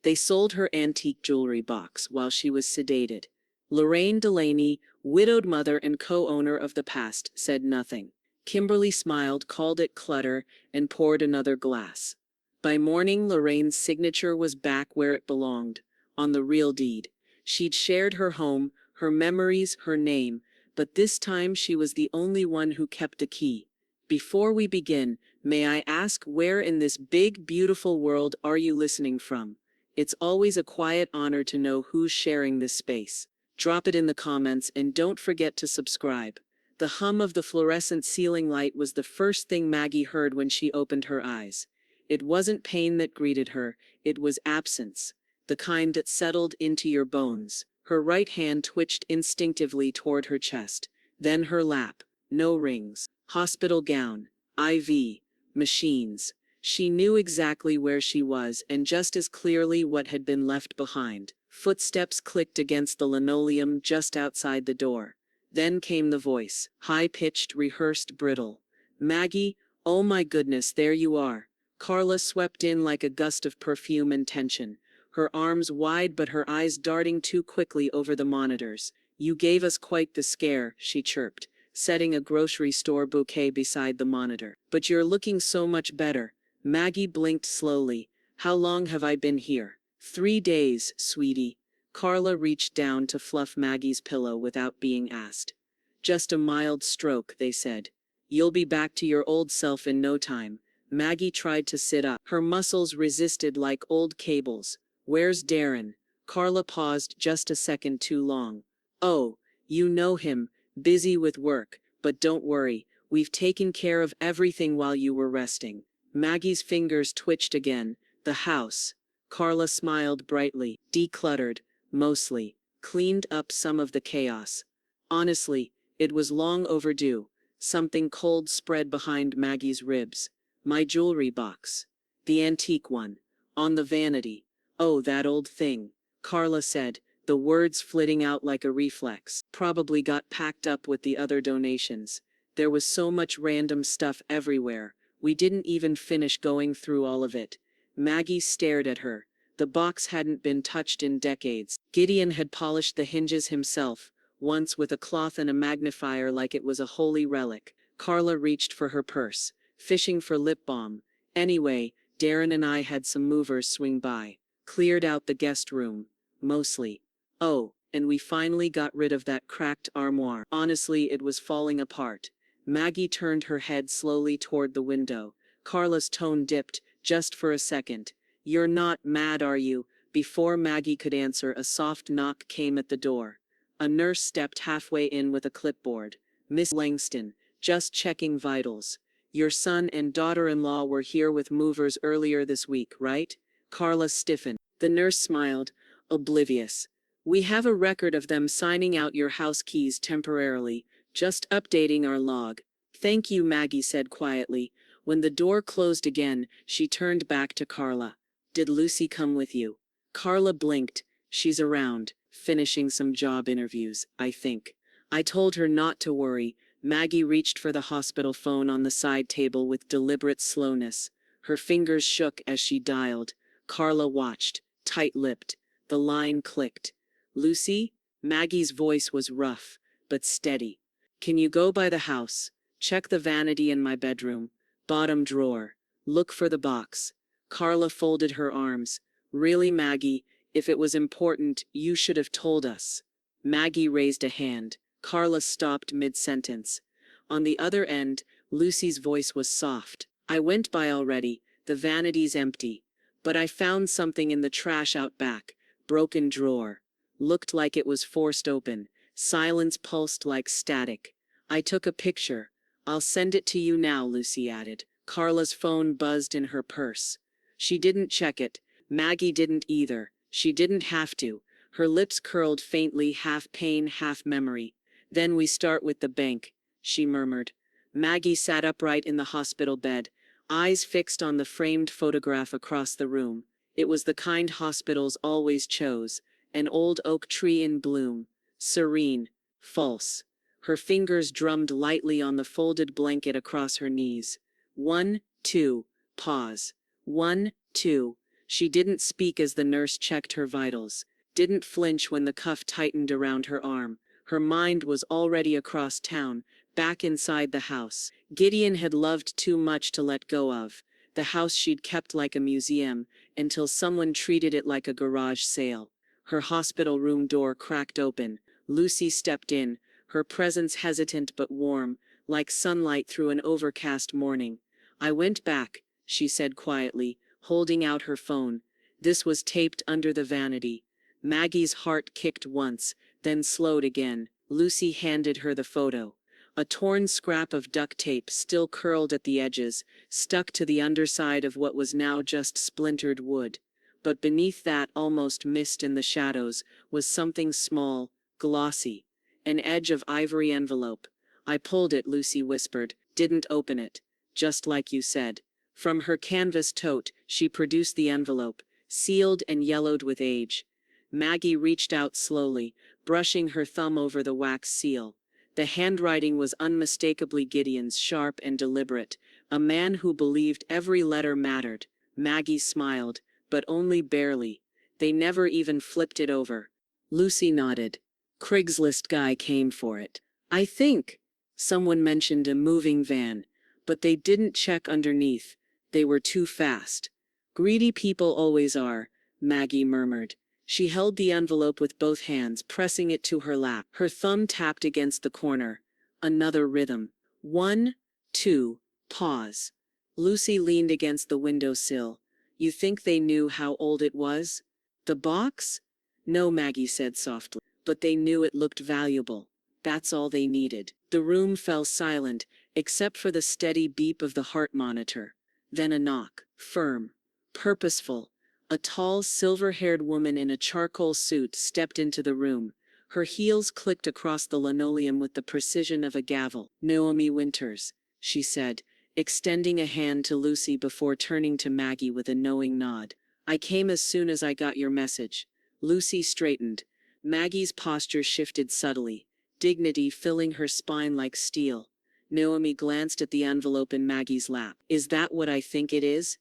They sold her antique jewelry box while she was sedated. Lorraine Delaney, widowed mother and co-owner of the past, said nothing. Kimberly smiled, called it clutter, and poured another glass. By morning, Lorraine's signature was back where it belonged, on the real deed. She'd shared her home, her memories, her name, but this time she was the only one who kept a key. Before we begin, may I ask, where in this big, beautiful world are you listening from? It's always a quiet honor to know who's sharing this space. Drop it in the comments and don't forget to subscribe. The hum of the fluorescent ceiling light was the first thing Maggie heard when she opened her eyes. It wasn't pain that greeted her, it was absence, the kind that settled into your bones. Her right hand twitched instinctively toward her chest, then her lap. No rings, hospital gown, IV, machines. She knew exactly where she was and just as clearly what had been left behind. Footsteps clicked against the linoleum just outside the door. Then came the voice, high-pitched, rehearsed, brittle. "Maggie, oh my goodness, there you are." Carla swept in like a gust of perfume and tension, her arms wide but her eyes darting too quickly over the monitors. "You gave us quite the scare," she chirped, setting a grocery store bouquet beside the monitor. "But you're looking so much better." Maggie blinked slowly. "How long have I been here?" 3 days, sweetie." Carla reached down to fluff Maggie's pillow without being asked. "Just a mild stroke," they said. "You'll be back to your old self in no time." Maggie tried to sit up. Her muscles resisted like old cables. "Where's Darren?" Carla paused just a second too long. "Oh, you know him, busy with work, but don't worry, we've taken care of everything while you were resting." Maggie's fingers twitched again. "The house." Carla smiled brightly. "Decluttered, mostly. Cleaned up some of the chaos. Honestly, it was long overdue." Something cold spread behind Maggie's ribs. "My jewelry box. The antique one. On the vanity." "Oh, that old thing," Carla said, the words flitting out like a reflex. "Probably got packed up with the other donations. There was so much random stuff everywhere. We didn't even finish going through all of it." Maggie stared at her. The box hadn't been touched in decades. Gideon had polished the hinges himself, once with a cloth and a magnifier like it was a holy relic. Carla reached for her purse, fishing for lip balm. "Anyway, Darren and I had some movers swing by. Cleared out the guest room. Mostly. Oh, and we finally got rid of that cracked armoire. Honestly, it was falling apart." Maggie turned her head slowly toward the window. Carla's tone dipped, just for a second. "You're not mad, are you?" Before Maggie could answer, a soft knock came at the door. A nurse stepped halfway in with a clipboard. "Miss Langston, just checking vitals. Your son and daughter-in-law were here with movers earlier this week, right?" Carla stiffened. The nurse smiled, oblivious. "We have a record of them signing out your house keys temporarily. Just updating our log." "Thank you," Maggie said quietly. When the door closed again, she turned back to Carla. "Did Lucy come with you?" Carla blinked. "She's around, finishing some job interviews, I think. I told her not to worry." Maggie reached for the hospital phone on the side table with deliberate slowness. Her fingers shook as she dialed. Carla watched, tight-lipped. The line clicked. "Lucy?" Maggie's voice was rough, but steady. "Can you go by the house? Check the vanity in my bedroom. Bottom drawer. Look for the box." Carla folded her arms. "Really, Maggie, if it was important, you should have told us." Maggie raised a hand. Carla stopped mid-sentence. On the other end, Lucy's voice was soft. "I went by already. The vanity's empty. But I found something in the trash out back. Broken drawer. Looked like it was forced open. Silence pulsed like static. I took a picture. I'll send it to you now," Lucy added. Carla's phone buzzed in her purse. She didn't check it. Maggie didn't either. She didn't have to. Her lips curled faintly, half pain, half memory. "Then we start with the bank," she murmured. Maggie sat upright in the hospital bed, eyes fixed on the framed photograph across the room. It was the kind hospitals always chose. An old oak tree in bloom. Serene. False. Her fingers drummed lightly on the folded blanket across her knees. 1, 2, pause. 1, 2. She didn't speak as the nurse checked her vitals, didn't flinch when the cuff tightened around her arm. Her mind was already across town, back inside the house Gideon had loved too much to let go of, the house she'd kept like a museum, until someone treated it like a garage sale. Her hospital room door cracked open. Lucy stepped in, her presence hesitant but warm, like sunlight through an overcast morning. "I went back," she said quietly, holding out her phone. This was taped under the vanity. Maggie's heart kicked once, then slowed again. Lucy handed her the photo. A torn scrap of duct tape still curled at the edges, stuck to the underside of what was now just splintered wood. But beneath that, almost missed in the shadows, was something small, glossy. An edge of ivory envelope. "I pulled it," Lucy whispered. "Didn't open it. Just like you said." From her canvas tote, she produced the envelope, sealed and yellowed with age. Maggie reached out slowly, brushing her thumb over the wax seal. The handwriting was unmistakably Gideon's, sharp and deliberate, a man who believed every letter mattered. Maggie smiled, but only barely. "They never even flipped it over." Lucy nodded. "Craigslist guy came for it. I think." Someone mentioned a moving van, but they didn't check underneath. They were too fast. "Greedy people always are," Maggie murmured. She held the envelope with both hands, pressing it to her lap. Her thumb tapped against the corner. Another rhythm. 1, 2, pause. Lucy leaned against the windowsill. "You think they knew how old it was? The box?" "No," Maggie said softly. "But they knew it looked valuable. That's all they needed." The room fell silent, except for the steady beep of the heart monitor. Then a knock. Firm. Purposeful. A tall, silver-haired woman in a charcoal suit stepped into the room. Her heels clicked across the linoleum with the precision of a gavel. "Naomi Winters," she said, extending a hand to Lucy before turning to Maggie with a knowing nod. "I came as soon as I got your message." Lucy straightened. Maggie's posture shifted subtly, dignity filling her spine like steel. Naomi glanced at the envelope in Maggie's lap. "Is that what I think it is?"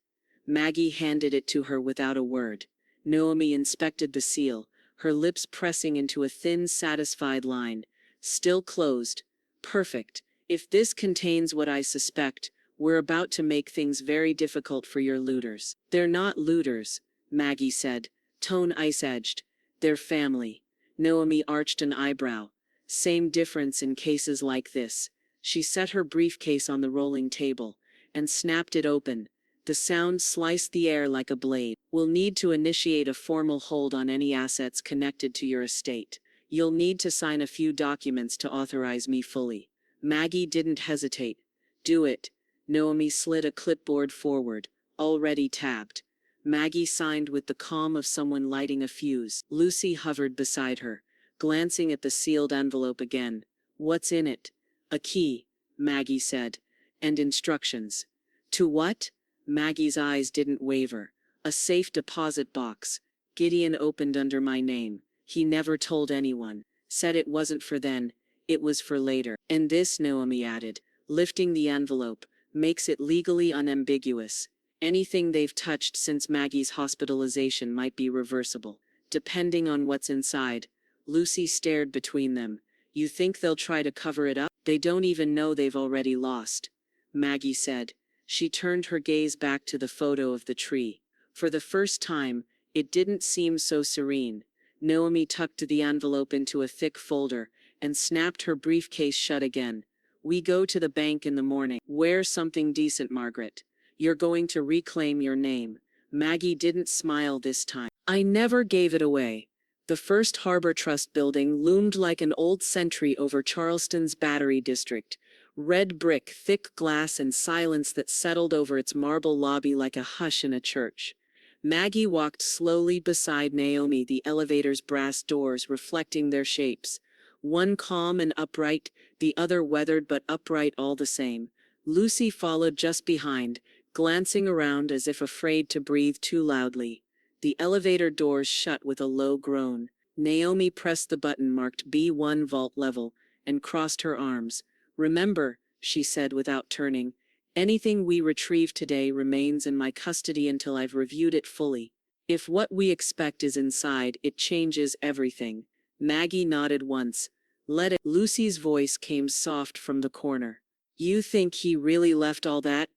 Maggie handed it to her without a word. Naomi inspected the seal, her lips pressing into a thin, satisfied line. "Still closed. Perfect. If this contains what I suspect, we're about to make things very difficult for your looters." "They're not looters," Maggie said, tone ice-edged. "They're family." Naomi arched an eyebrow. "Same difference in cases like this." She set her briefcase on the rolling table and snapped it open. The sound sliced the air like a blade. "We'll need to initiate a formal hold on any assets connected to your estate. You'll need to sign a few documents to authorize me fully." Maggie didn't hesitate. "Do it." Naomi slid a clipboard forward, already tabbed. Maggie signed with the calm of someone lighting a fuse. Lucy hovered beside her, glancing at the sealed envelope again. "What's in it?" "A key," Maggie said. "And instructions." "To what?" Maggie's eyes didn't waver. "A safe deposit box. Gideon opened under my name. He never told anyone. Said it wasn't for then, it was for later. And this," Naomi added, lifting the envelope, "makes it legally unambiguous. Anything they've touched since Maggie's hospitalization might be reversible, depending on what's inside." Lucy stared between them. "You think they'll try to cover it up? They don't even know they've already lost," Maggie said. She turned her gaze back to the photo of the tree. For the first time, it didn't seem so serene. Naomi tucked the envelope into a thick folder and snapped her briefcase shut again. "We go to the bank in the morning. Wear something decent, Margaret. You're going to reclaim your name." Maggie didn't smile this time. "I never gave it away." The First Harbor Trust building loomed like an old sentry over Charleston's Battery District. Red brick, thick glass, and silence that settled over its marble lobby like a hush in a church. Maggie walked slowly beside Naomi, the elevator's brass doors reflecting their shapes. One calm and upright, the other weathered but upright all the same. Lucy followed just behind, glancing around as if afraid to breathe too loudly. The elevator doors shut with a low groan. Naomi pressed the button marked B1 vault level and crossed her arms. "Remember," she said without turning, "anything we retrieve today remains in my custody until I've reviewed it fully." If what we expect is inside, it changes everything. Maggie nodded once. Let it. Lucy's voice came soft from the corner. You think he really left all that?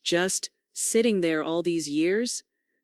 Just sitting there all these years?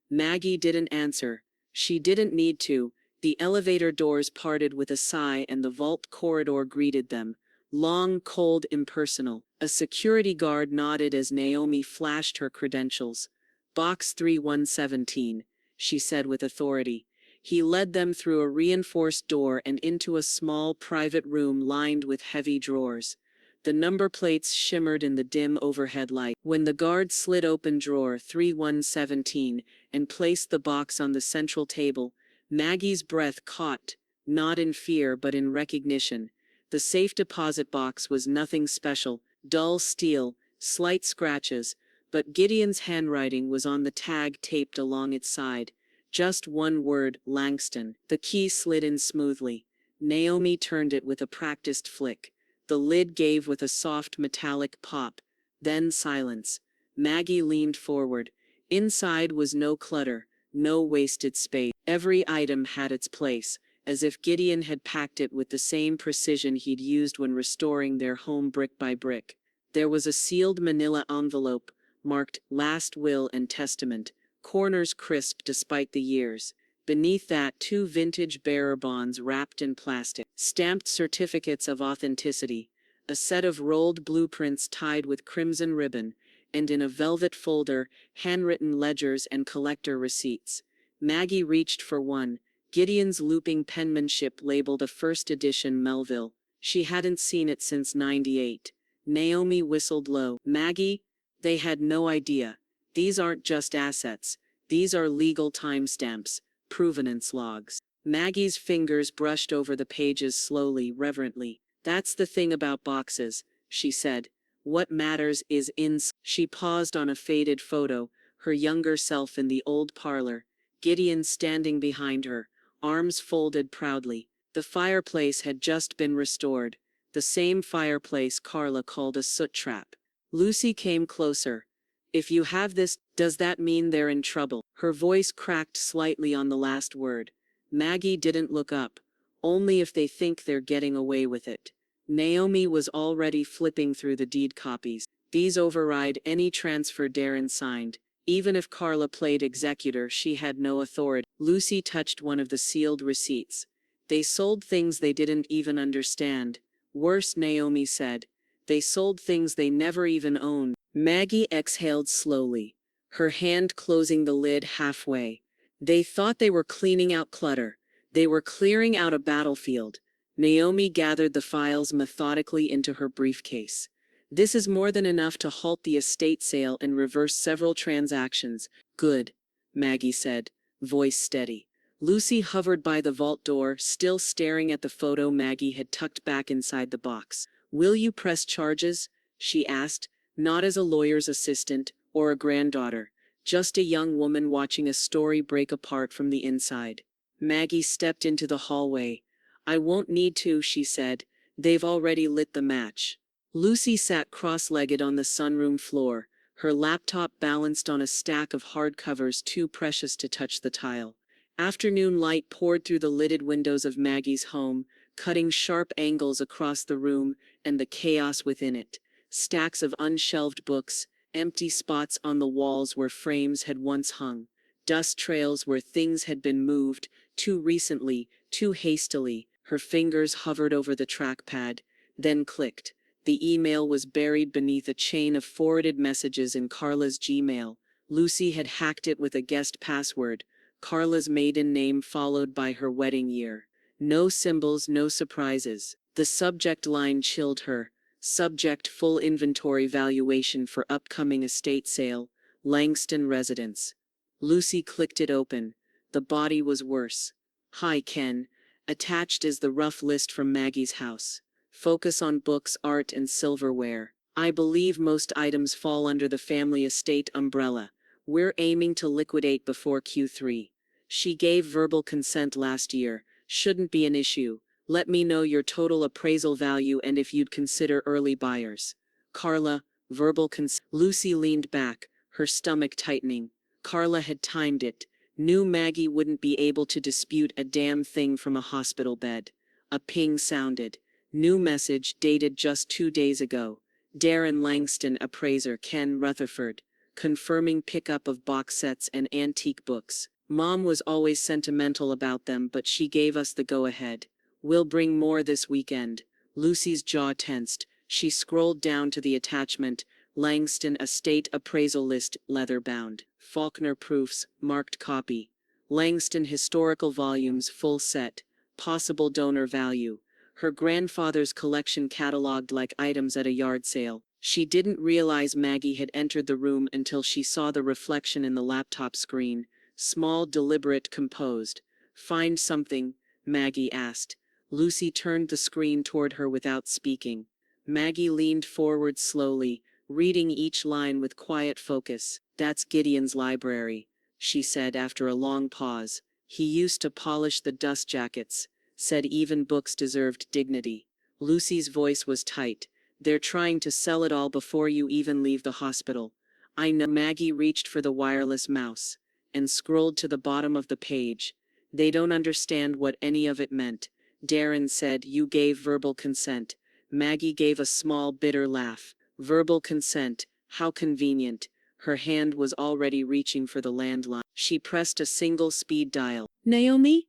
Maggie didn't answer. She didn't need to. The elevator doors parted with a sigh and the vault corridor greeted them. Long, cold, impersonal. A security guard nodded as Naomi flashed her credentials. Box 3117, she said with authority. He led them through a reinforced door and into a small private room lined with heavy drawers. The number plates shimmered in the dim overhead light. When the guard slid open drawer 3117 and placed the box on the central table, Maggie's breath caught, not in fear but in recognition. The safe deposit box was nothing special, dull steel, slight scratches, but Gideon's handwriting was on the tag taped along its side. Just one word, Langston. The key slid in smoothly. Naomi turned it with a practiced flick. The lid gave with a soft metallic pop. Then silence. Maggie leaned forward. Inside was no clutter, no wasted space. Every item had its place, as if Gideon had packed it with the same precision he'd used when restoring their home brick by brick. There was a sealed manila envelope, marked Last Will and Testament, corners crisp despite the years. Beneath that, 2 vintage bearer bonds wrapped in plastic, stamped certificates of authenticity, a set of rolled blueprints tied with crimson ribbon, and in a velvet folder, handwritten ledgers and collector receipts. Maggie reached for one, Gideon's looping penmanship labeled a first edition Melville. She hadn't seen it since '98. Naomi whistled low. Maggie? They had no idea. These aren't just assets. These are legal timestamps. Provenance logs. Maggie's fingers brushed over the pages slowly, reverently. That's the thing about boxes, she said. What matters is inside. She paused on a faded photo, her younger self in the old parlor, Gideon standing behind her, arms folded proudly. The fireplace had just been restored, the same fireplace Carla called a soot trap. Lucy came closer. If you have this, does that mean they're in trouble? Her voice cracked slightly on the last word. Maggie didn't look up. Only if they think they're getting away with it. Naomi was already flipping through the deed copies. These override any transfer Darren signed. Even if Carla played executor, she had no authority. Lucy touched one of the sealed receipts. They sold things they didn't even understand. Worse, Naomi said. They sold things they never even owned. Maggie exhaled slowly, her hand closing the lid halfway. They thought they were cleaning out clutter. They were clearing out a battlefield. Naomi gathered the files methodically into her briefcase. This is more than enough to halt the estate sale and reverse several transactions. Good, Maggie said, voice steady. Lucy hovered by the vault door, still staring at the photo Maggie had tucked back inside the box. Will you press charges? She asked, not as a lawyer's assistant or a granddaughter, just a young woman watching a story break apart from the inside. Maggie stepped into the hallway. I won't need to, she said. They've already lit the match. Lucy sat cross-legged on the sunroom floor, her laptop balanced on a stack of hardcovers too precious to touch the tile. Afternoon light poured through the lidded windows of Maggie's home, cutting sharp angles across the room and the chaos within it. Stacks of unshelved books, empty spots on the walls where frames had once hung, dust trails where things had been moved, too recently, too hastily. Her fingers hovered over the trackpad, then clicked. The email was buried beneath a chain of forwarded messages in Carla's Gmail. Lucy had hacked it with a guest password, Carla's maiden name followed by her wedding year. No symbols, no surprises. The subject line chilled her. Subject: full inventory valuation for upcoming estate sale, Langston residence. Lucy clicked it open. The body was worse. Hi Ken. Attached is the rough list from Maggie's house. Focus on books, art and silverware. I believe most items fall under the family estate umbrella. We're aiming to liquidate before Q3. She gave verbal consent last year. Shouldn't be an issue. Let me know your total appraisal value and if you'd consider early buyers. Carla, verbal consent. Lucy leaned back, her stomach tightening. Carla had timed it. Knew Maggie wouldn't be able to dispute a damn thing from a hospital bed. A ping sounded. New message dated just 2 days ago. Darren Langston appraiser Ken Rutherford, confirming pickup of box sets and antique books. Mom was always sentimental about them, but she gave us the go-ahead. We'll bring more this weekend. Lucy's jaw tensed. She scrolled down to the attachment. Langston Estate Appraisal List, leather-bound. Faulkner Proofs, marked copy. Langston Historical Volumes, full set. Possible donor value. Her grandfather's collection catalogued like items at a yard sale. She didn't realize Maggie had entered the room until she saw the reflection in the laptop screen. Small, deliberate, composed. "Find something?" Maggie asked. Lucy turned the screen toward her without speaking. Maggie leaned forward slowly, reading each line with quiet focus. "That's Gideon's library," she said after a long pause. "He used to polish the dust jackets, said even books deserved dignity." Lucy's voice was tight. "They're trying to sell it all before you even leave the hospital." "I know." Maggie reached for the wireless mouse and scrolled to the bottom of the page. "They don't understand what any of it meant." Darren said, "You gave verbal consent." Maggie gave a small, bitter laugh. Verbal consent, how convenient. Her hand was already reaching for the landline. She pressed a single speed dial. "Naomi?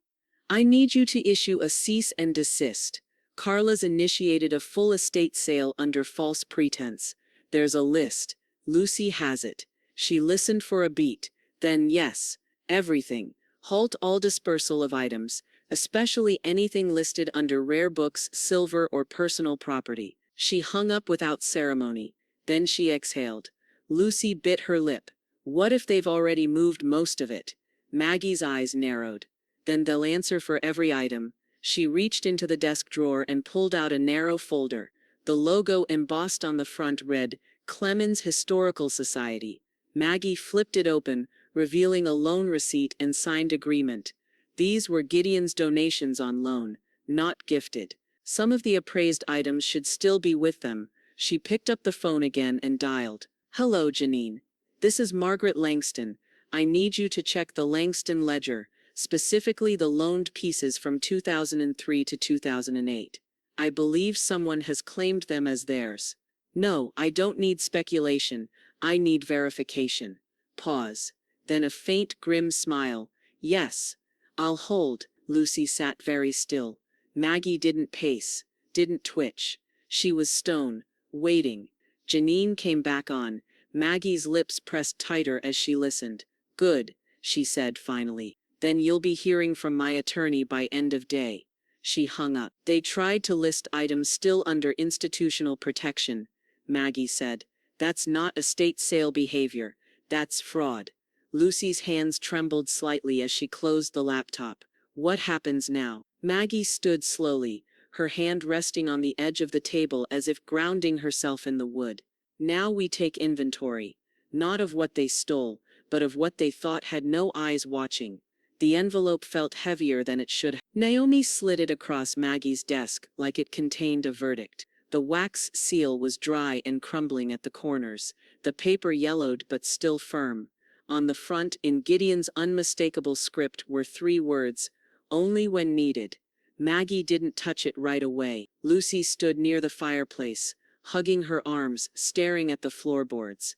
I need you to issue a cease and desist. Carla's initiated a full estate sale under false pretense. There's a list. Lucy has it." She listened for a beat. Then, "Yes, everything. Halt all dispersal of items, especially anything listed under rare books, silver, or personal property." She hung up without ceremony. Then she exhaled. Lucy bit her lip. "What if they've already moved most of it?" Maggie's eyes narrowed. "Then they'll answer for every item." She reached into the desk drawer and pulled out a narrow folder. The logo embossed on the front read, "Clemens Historical Society." Maggie flipped it open, revealing a loan receipt and signed agreement. These were Gideon's donations on loan, not gifted. Some of the appraised items should still be with them. She picked up the phone again and dialed. "Hello, Janine. This is Margaret Langston. I need you to check the Langston ledger, specifically the loaned pieces from 2003 to 2008. I believe someone has claimed them as theirs." "No, I don't need speculation. I need verification." Pause. Then a faint, grim smile. "Yes. I'll hold." Lucy sat very still. Maggie didn't pace, didn't twitch. She was stone, waiting. Janine came back on. Maggie's lips pressed tighter as she listened. "Good," she said finally. "Then you'll be hearing from my attorney by end of day." She hung up. "They tried to list items still under institutional protection," Maggie said. "That's not estate sale behavior. That's fraud." Lucy's hands trembled slightly as she closed the laptop. "What happens now?" Maggie stood slowly, her hand resting on the edge of the table as if grounding herself in the wood. "Now we take inventory. Not of what they stole, but of what they thought had no eyes watching." The envelope felt heavier than it should have. Naomi slid it across Maggie's desk like it contained a verdict. The wax seal was dry and crumbling at the corners, the paper yellowed but still firm. On the front, in Gideon's unmistakable script, were 3 words, "Only when needed." Maggie didn't touch it right away. Lucy stood near the fireplace, hugging her arms, staring at the floorboards.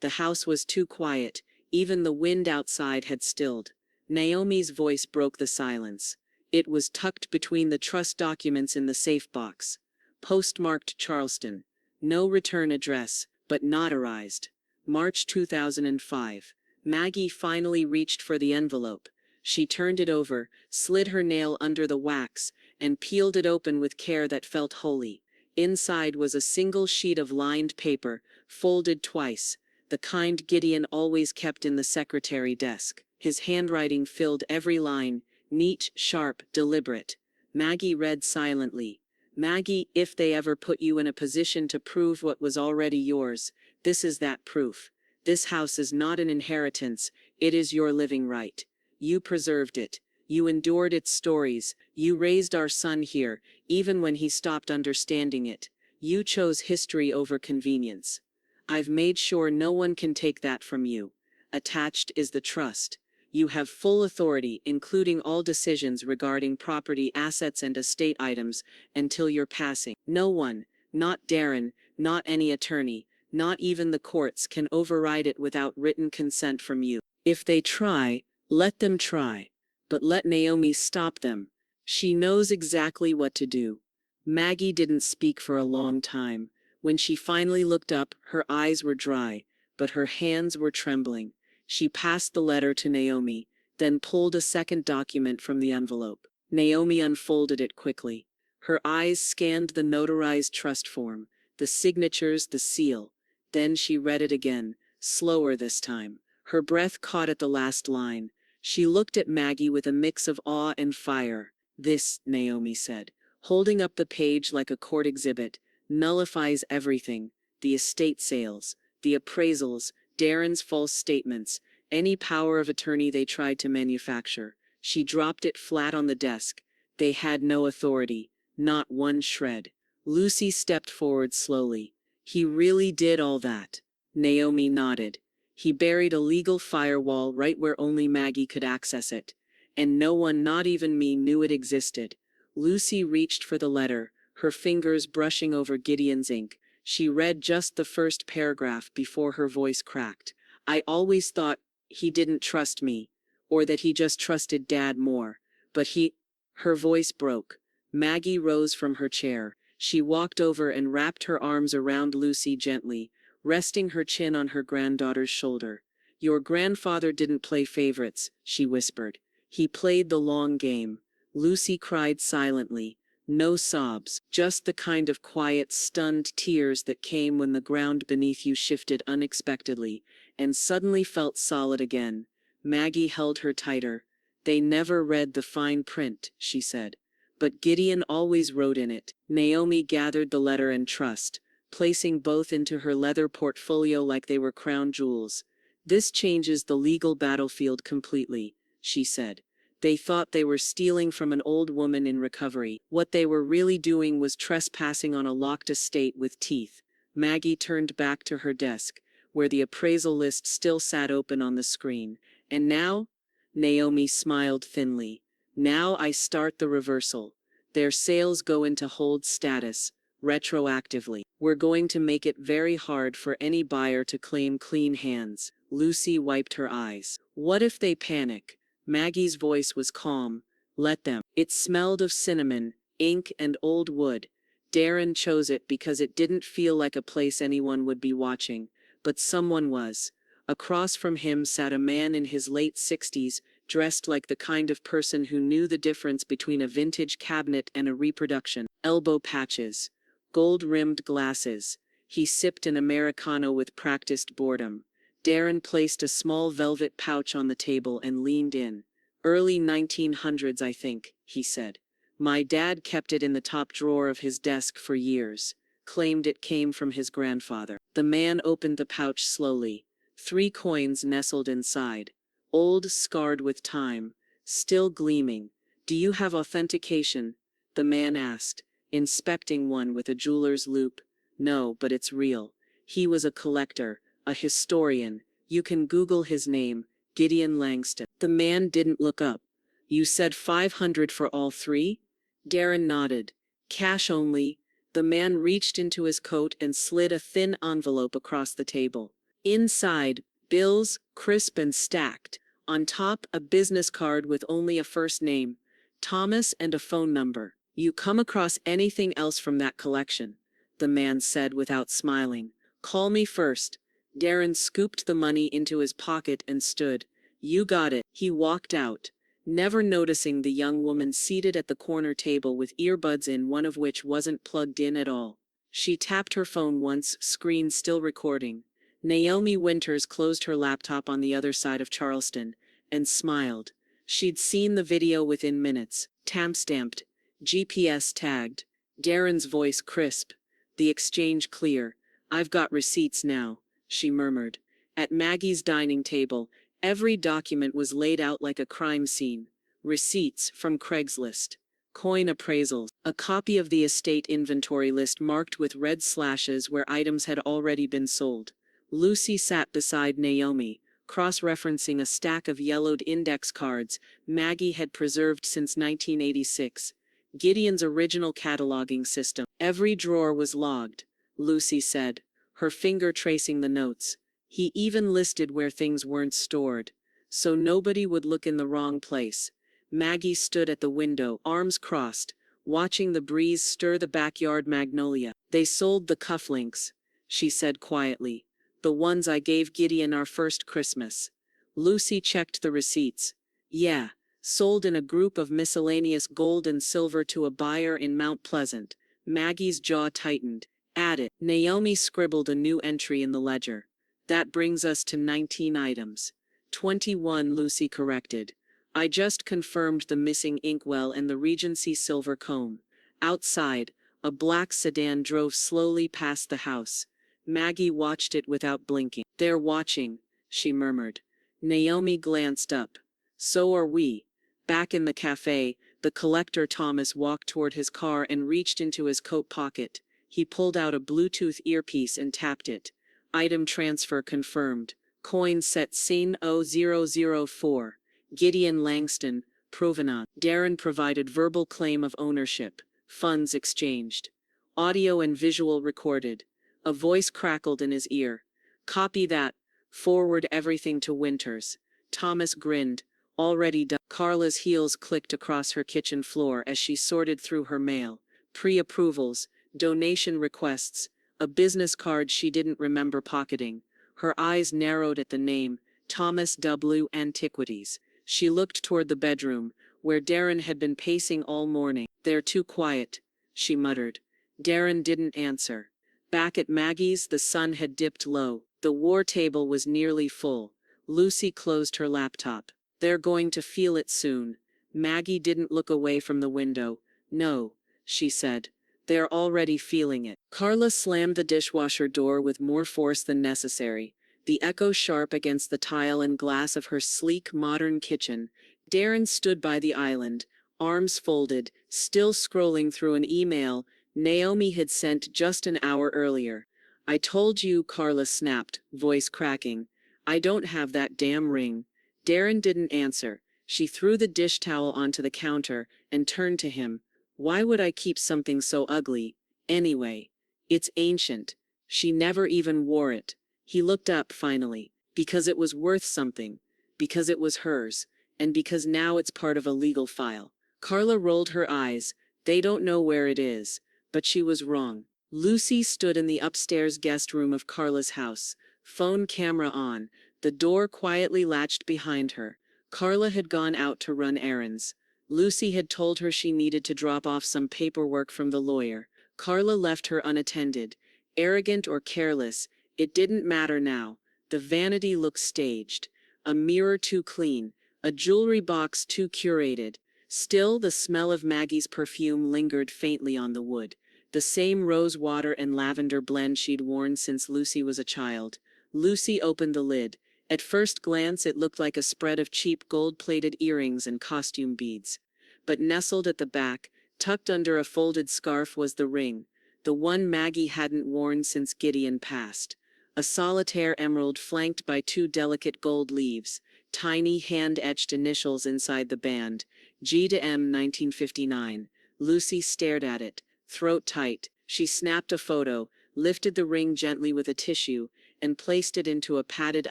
The house was too quiet, even the wind outside had stilled. Naomi's voice broke the silence. It was tucked between the trust documents in the safe box. Postmarked Charleston. No return address, but notarized. March 2005. Maggie finally reached for the envelope. She turned it over, slid her nail under the wax, and peeled it open with care that felt holy. Inside was a single sheet of lined paper, folded twice, the kind Gideon always kept in the secretary desk. His handwriting filled every line, neat, sharp, deliberate. Maggie read silently. "Maggie, if they ever put you in a position to prove what was already yours, this is that proof. This house is not an inheritance, it is your living right. You preserved it. You endured its stories. You raised our son here, even when he stopped understanding it. You chose history over convenience. I've made sure no one can take that from you. Attached is the trust. You have full authority, including all decisions regarding property, assets, and estate items, until your passing. No one, not Darren, not any attorney, not even the courts, can override it without written consent from you. If they try, let them try. But let Naomi stop them. She knows exactly what to do. Maggie didn't speak for a long time. When she finally looked up, her eyes were dry, but her hands were trembling. She passed the letter to Naomi, then pulled a second document from the envelope. Naomi unfolded it quickly. Her eyes scanned the notarized trust form, the signatures, the seal. Then she read it again, slower this time. Her breath caught at the last line. She looked at Maggie with a mix of awe and fire. This, Naomi said, holding up the page like a court exhibit, nullifies everything: the estate sales, the appraisals, Darren's false statements, any power of attorney they tried to manufacture. She dropped it flat on the desk. They had no authority, not one shred. Lucy stepped forward slowly. He really did all that? Naomi nodded. He buried a legal firewall right where only Maggie could access it. And no one, not even me, knew it existed. Lucy reached for the letter, her fingers brushing over Gideon's ink. She read just the first paragraph before her voice cracked. I always thought he didn't trust me, or that he just trusted Dad more. But he... Her voice broke. Maggie rose from her chair. She walked over and wrapped her arms around Lucy gently, resting her chin on her granddaughter's shoulder. Your grandfather didn't play favorites, she whispered. He played the long game. Lucy cried silently. No sobs, just the kind of quiet, stunned tears that came when the ground beneath you shifted unexpectedly, and suddenly felt solid again. Maggie held her tighter. They never read the fine print, she said. But Gideon always wrote in it. Naomi gathered the letter and trust, placing both into her leather portfolio like they were crown jewels. This changes the legal battlefield completely, she said. They thought they were stealing from an old woman in recovery. What they were really doing was trespassing on a locked estate with teeth. Maggie turned back to her desk, where the appraisal list still sat open on the screen. And now? Naomi smiled thinly. Now I start the reversal. Their sales go into hold status, retroactively. We're going to make it very hard for any buyer to claim clean hands. Lucy wiped her eyes. What if they panic? Maggie's voice was calm. Let them. It smelled of cinnamon, ink, and old wood. Darren chose it because it didn't feel like a place anyone would be watching, but someone was. Across from him sat a man in his late 60s, dressed like the kind of person who knew the difference between a vintage cabinet and a reproduction. Elbow patches, gold-rimmed glasses. He sipped an Americano with practiced boredom. Darren placed a small velvet pouch on the table and leaned in. Early 1900s, I think, he said. My dad kept it in the top drawer of his desk for years. Claimed it came from his grandfather. The man opened the pouch slowly. 3 coins nestled inside. Old, scarred with time. Still gleaming. Do you have authentication? The man asked, inspecting one with a jeweler's loupe. No, but it's real. He was a collector. A historian. You can Google his name, Gideon Langston. The man didn't look up. You said 500 for all 3? Darren nodded. Cash only. The man reached into his coat and slid a thin envelope across the table. Inside, bills, crisp and stacked. On top, a business card with only a first name, Thomas, and a phone number. You come across anything else from that collection? The man said without smiling. Call me first. Darren scooped the money into his pocket and stood. You got it. He walked out, never noticing the young woman seated at the corner table with earbuds in, one of which wasn't plugged in at all. She tapped her phone once, screen still recording. Naomi Winters closed her laptop on the other side of Charleston and smiled. She'd seen the video within minutes, timestamped, GPS tagged. Darren's voice crisp, the exchange clear. I've got receipts now, she murmured. At Maggie's dining table, every document was laid out like a crime scene. Receipts from Craigslist, coin appraisals, a copy of the estate inventory list marked with red slashes where items had already been sold. Lucy sat beside Naomi, cross-referencing a stack of yellowed index cards Maggie had preserved since 1986. Gideon's original cataloging system. Every drawer was logged, Lucy said, her finger tracing the notes. He even listed where things weren't stored, so nobody would look in the wrong place. Maggie stood at the window, arms crossed, watching the breeze stir the backyard magnolia. They sold the cufflinks, she said quietly. The ones I gave Gideon our first Christmas. Lucy checked the receipts. Yeah, sold in a group of miscellaneous gold and silver to a buyer in Mount Pleasant. Maggie's jaw tightened. Added. Naomi scribbled a new entry in the ledger. That brings us to 19 items. 21, Lucy corrected. I just confirmed the missing inkwell and the Regency silver comb. Outside, a black sedan drove slowly past the house. Maggie watched it without blinking. They're watching, she murmured. Naomi glanced up. So are we. Back in the cafe, the collector Thomas walked toward his car and reached into his coat pocket. He pulled out a Bluetooth earpiece and tapped it. Item transfer confirmed. Coin set scene 0004. Gideon Langston, Provenance. Darren provided verbal claim of ownership. Funds exchanged. Audio and visual recorded. A voice crackled in his ear. Copy that. Forward everything to Winters. Thomas grinned. Already done. Carla's heels clicked across her kitchen floor as she sorted through her mail. Pre-approvals, donation requests, a business card she didn't remember pocketing. Her eyes narrowed at the name, Thomas W. Antiquities. She looked toward the bedroom, where Darren had been pacing all morning. They're too quiet, she muttered. Darren didn't answer. Back at Maggie's, the sun had dipped low. The war table was nearly full. Lucy closed her laptop. They're going to feel it soon. Maggie didn't look away from the window. No, she said. They're already feeling it. Carla slammed the dishwasher door with more force than necessary, the echo sharp against the tile and glass of her sleek, modern kitchen. Darren stood by the island, arms folded, still scrolling through an email Naomi had sent just an hour earlier. I told you, Carla snapped, voice cracking. I don't have that damn ring. Darren didn't answer. She threw the dish towel onto the counter and turned to him. Why would I keep something so ugly? Anyway, it's ancient. She never even wore it. He looked up finally. Because it was worth something. Because it was hers. And because now it's part of a legal file. Carla rolled her eyes. They don't know where it is. But she was wrong. Lucy stood in the upstairs guest room of Carla's house, phone camera on, the door quietly latched behind her. Carla had gone out to run errands. Lucy had told her she needed to drop off some paperwork from the lawyer. Carla left her unattended. Arrogant or careless, it didn't matter now. The vanity looked staged. A mirror too clean, a jewelry box too curated. Still, the smell of Maggie's perfume lingered faintly on the wood. The same rose water and lavender blend she'd worn since Lucy was a child. Lucy opened the lid. At first glance it looked like a spread of cheap gold-plated earrings and costume beads. But nestled at the back, tucked under a folded scarf was the ring, the one Maggie hadn't worn since Gideon passed. A solitaire emerald flanked by two delicate gold leaves, tiny hand-etched initials inside the band, G to M 1959. Lucy stared at it, throat tight. She snapped a photo, lifted the ring gently with a tissue, and placed it into a padded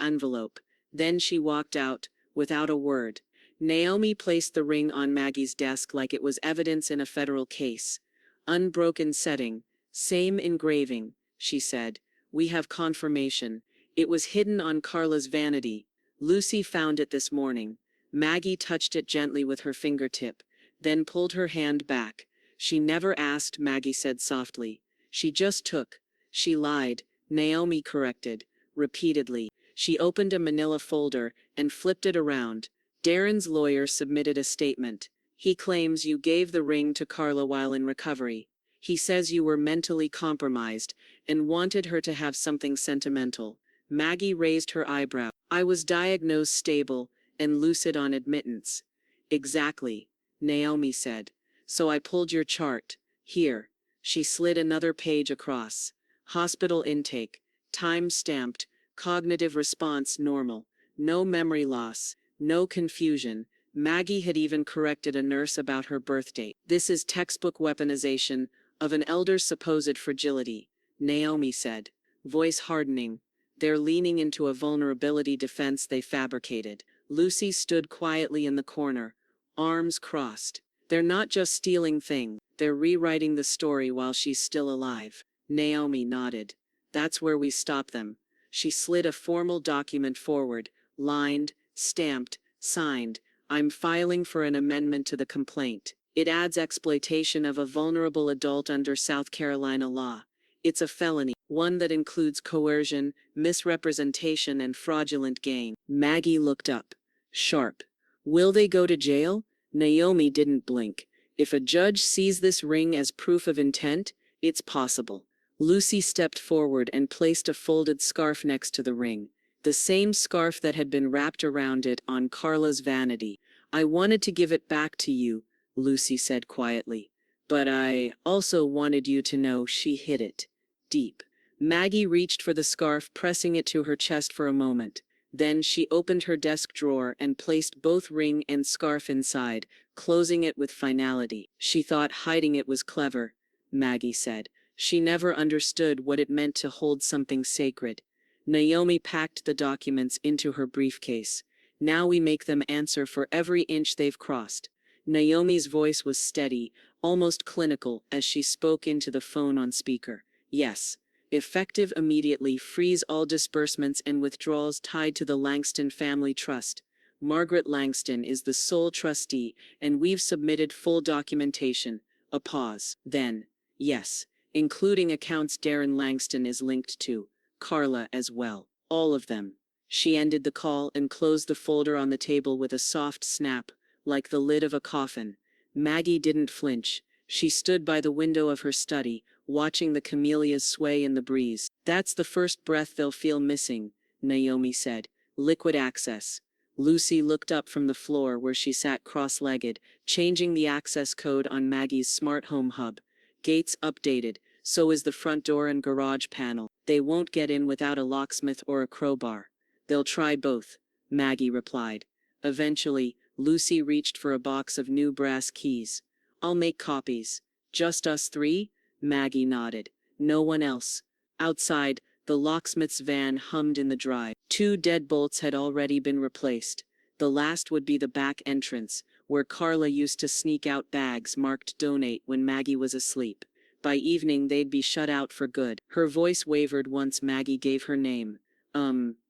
envelope. Then she walked out, without a word. Naomi placed the ring on Maggie's desk like it was evidence in a federal case. Unbroken setting, same engraving, she said. We have confirmation. It was hidden on Carla's vanity. Lucy found it this morning. Maggie touched it gently with her fingertip, then pulled her hand back. She never asked, Maggie said softly. She just took. She lied, Naomi corrected, repeatedly. She opened a manila folder and flipped it around. Darren's lawyer submitted a statement. He claims you gave the ring to Carla while in recovery. He says you were mentally compromised and wanted her to have something sentimental. Maggie raised her eyebrow. I was diagnosed stable and lucid on admittance. Exactly, Naomi said. So I pulled your chart. Here. She slid another page across. Hospital intake. Time stamped. Cognitive response normal. No memory loss, no confusion. Maggie had even corrected a nurse about her birth date. This is textbook weaponization of an elder's supposed fragility, Naomi said, voice hardening. They're leaning into a vulnerability defense they fabricated. Lucy stood quietly in the corner, arms crossed. They're not just stealing things, they're rewriting the story while she's still alive. Naomi nodded. That's where we stop them. She slid a formal document forward, lined, stamped, signed. I'm filing for an amendment to the complaint. It adds exploitation of a vulnerable adult under South Carolina law. It's a felony, one that includes coercion, misrepresentation, and fraudulent gain. Maggie looked up, sharp. Will they go to jail? Naomi didn't blink. If a judge sees this ring as proof of intent, it's possible. Lucy stepped forward and placed a folded scarf next to the ring, the same scarf that had been wrapped around it on Carla's vanity. I wanted to give it back to you, Lucy said quietly, but I also wanted you to know she hid it deep. Maggie reached for the scarf, pressing it to her chest for a moment. Then she opened her desk drawer and placed both ring and scarf inside, closing it with finality. She thought hiding it was clever, Maggie said. She never understood what it meant to hold something sacred. Naomi packed the documents into her briefcase. Now we make them answer for every inch they've crossed. Naomi's voice was steady, almost clinical, as she spoke into the phone on speaker. Yes. Effective immediately, freeze all disbursements and withdrawals tied to the Langston Family Trust. Margaret Langston is the sole trustee, and we've submitted full documentation. A pause. Then, yes, including accounts Darren Langston is linked to, Carla as well. All of them. She ended the call and closed the folder on the table with a soft snap, like the lid of a coffin. Maggie didn't flinch. She stood by the window of her study, watching the camellias sway in the breeze. That's the first breath they'll feel missing, Naomi said. Liquid access. Lucy looked up from the floor where she sat cross-legged, changing the access code on Maggie's smart home hub. Gates updated, so is the front door and garage panel. They won't get in without a locksmith or a crowbar. They'll try both, Maggie replied. Eventually, Lucy reached for a box of new brass keys. I'll make copies. Just us three? Maggie nodded. No one else. Outside, the locksmith's van hummed in the drive. 2 deadbolts had already been replaced. The last would be the back entrance, where Carla used to sneak out bags marked donate when Maggie was asleep. By evening they'd be shut out for good. Her voice wavered once Maggie gave her name.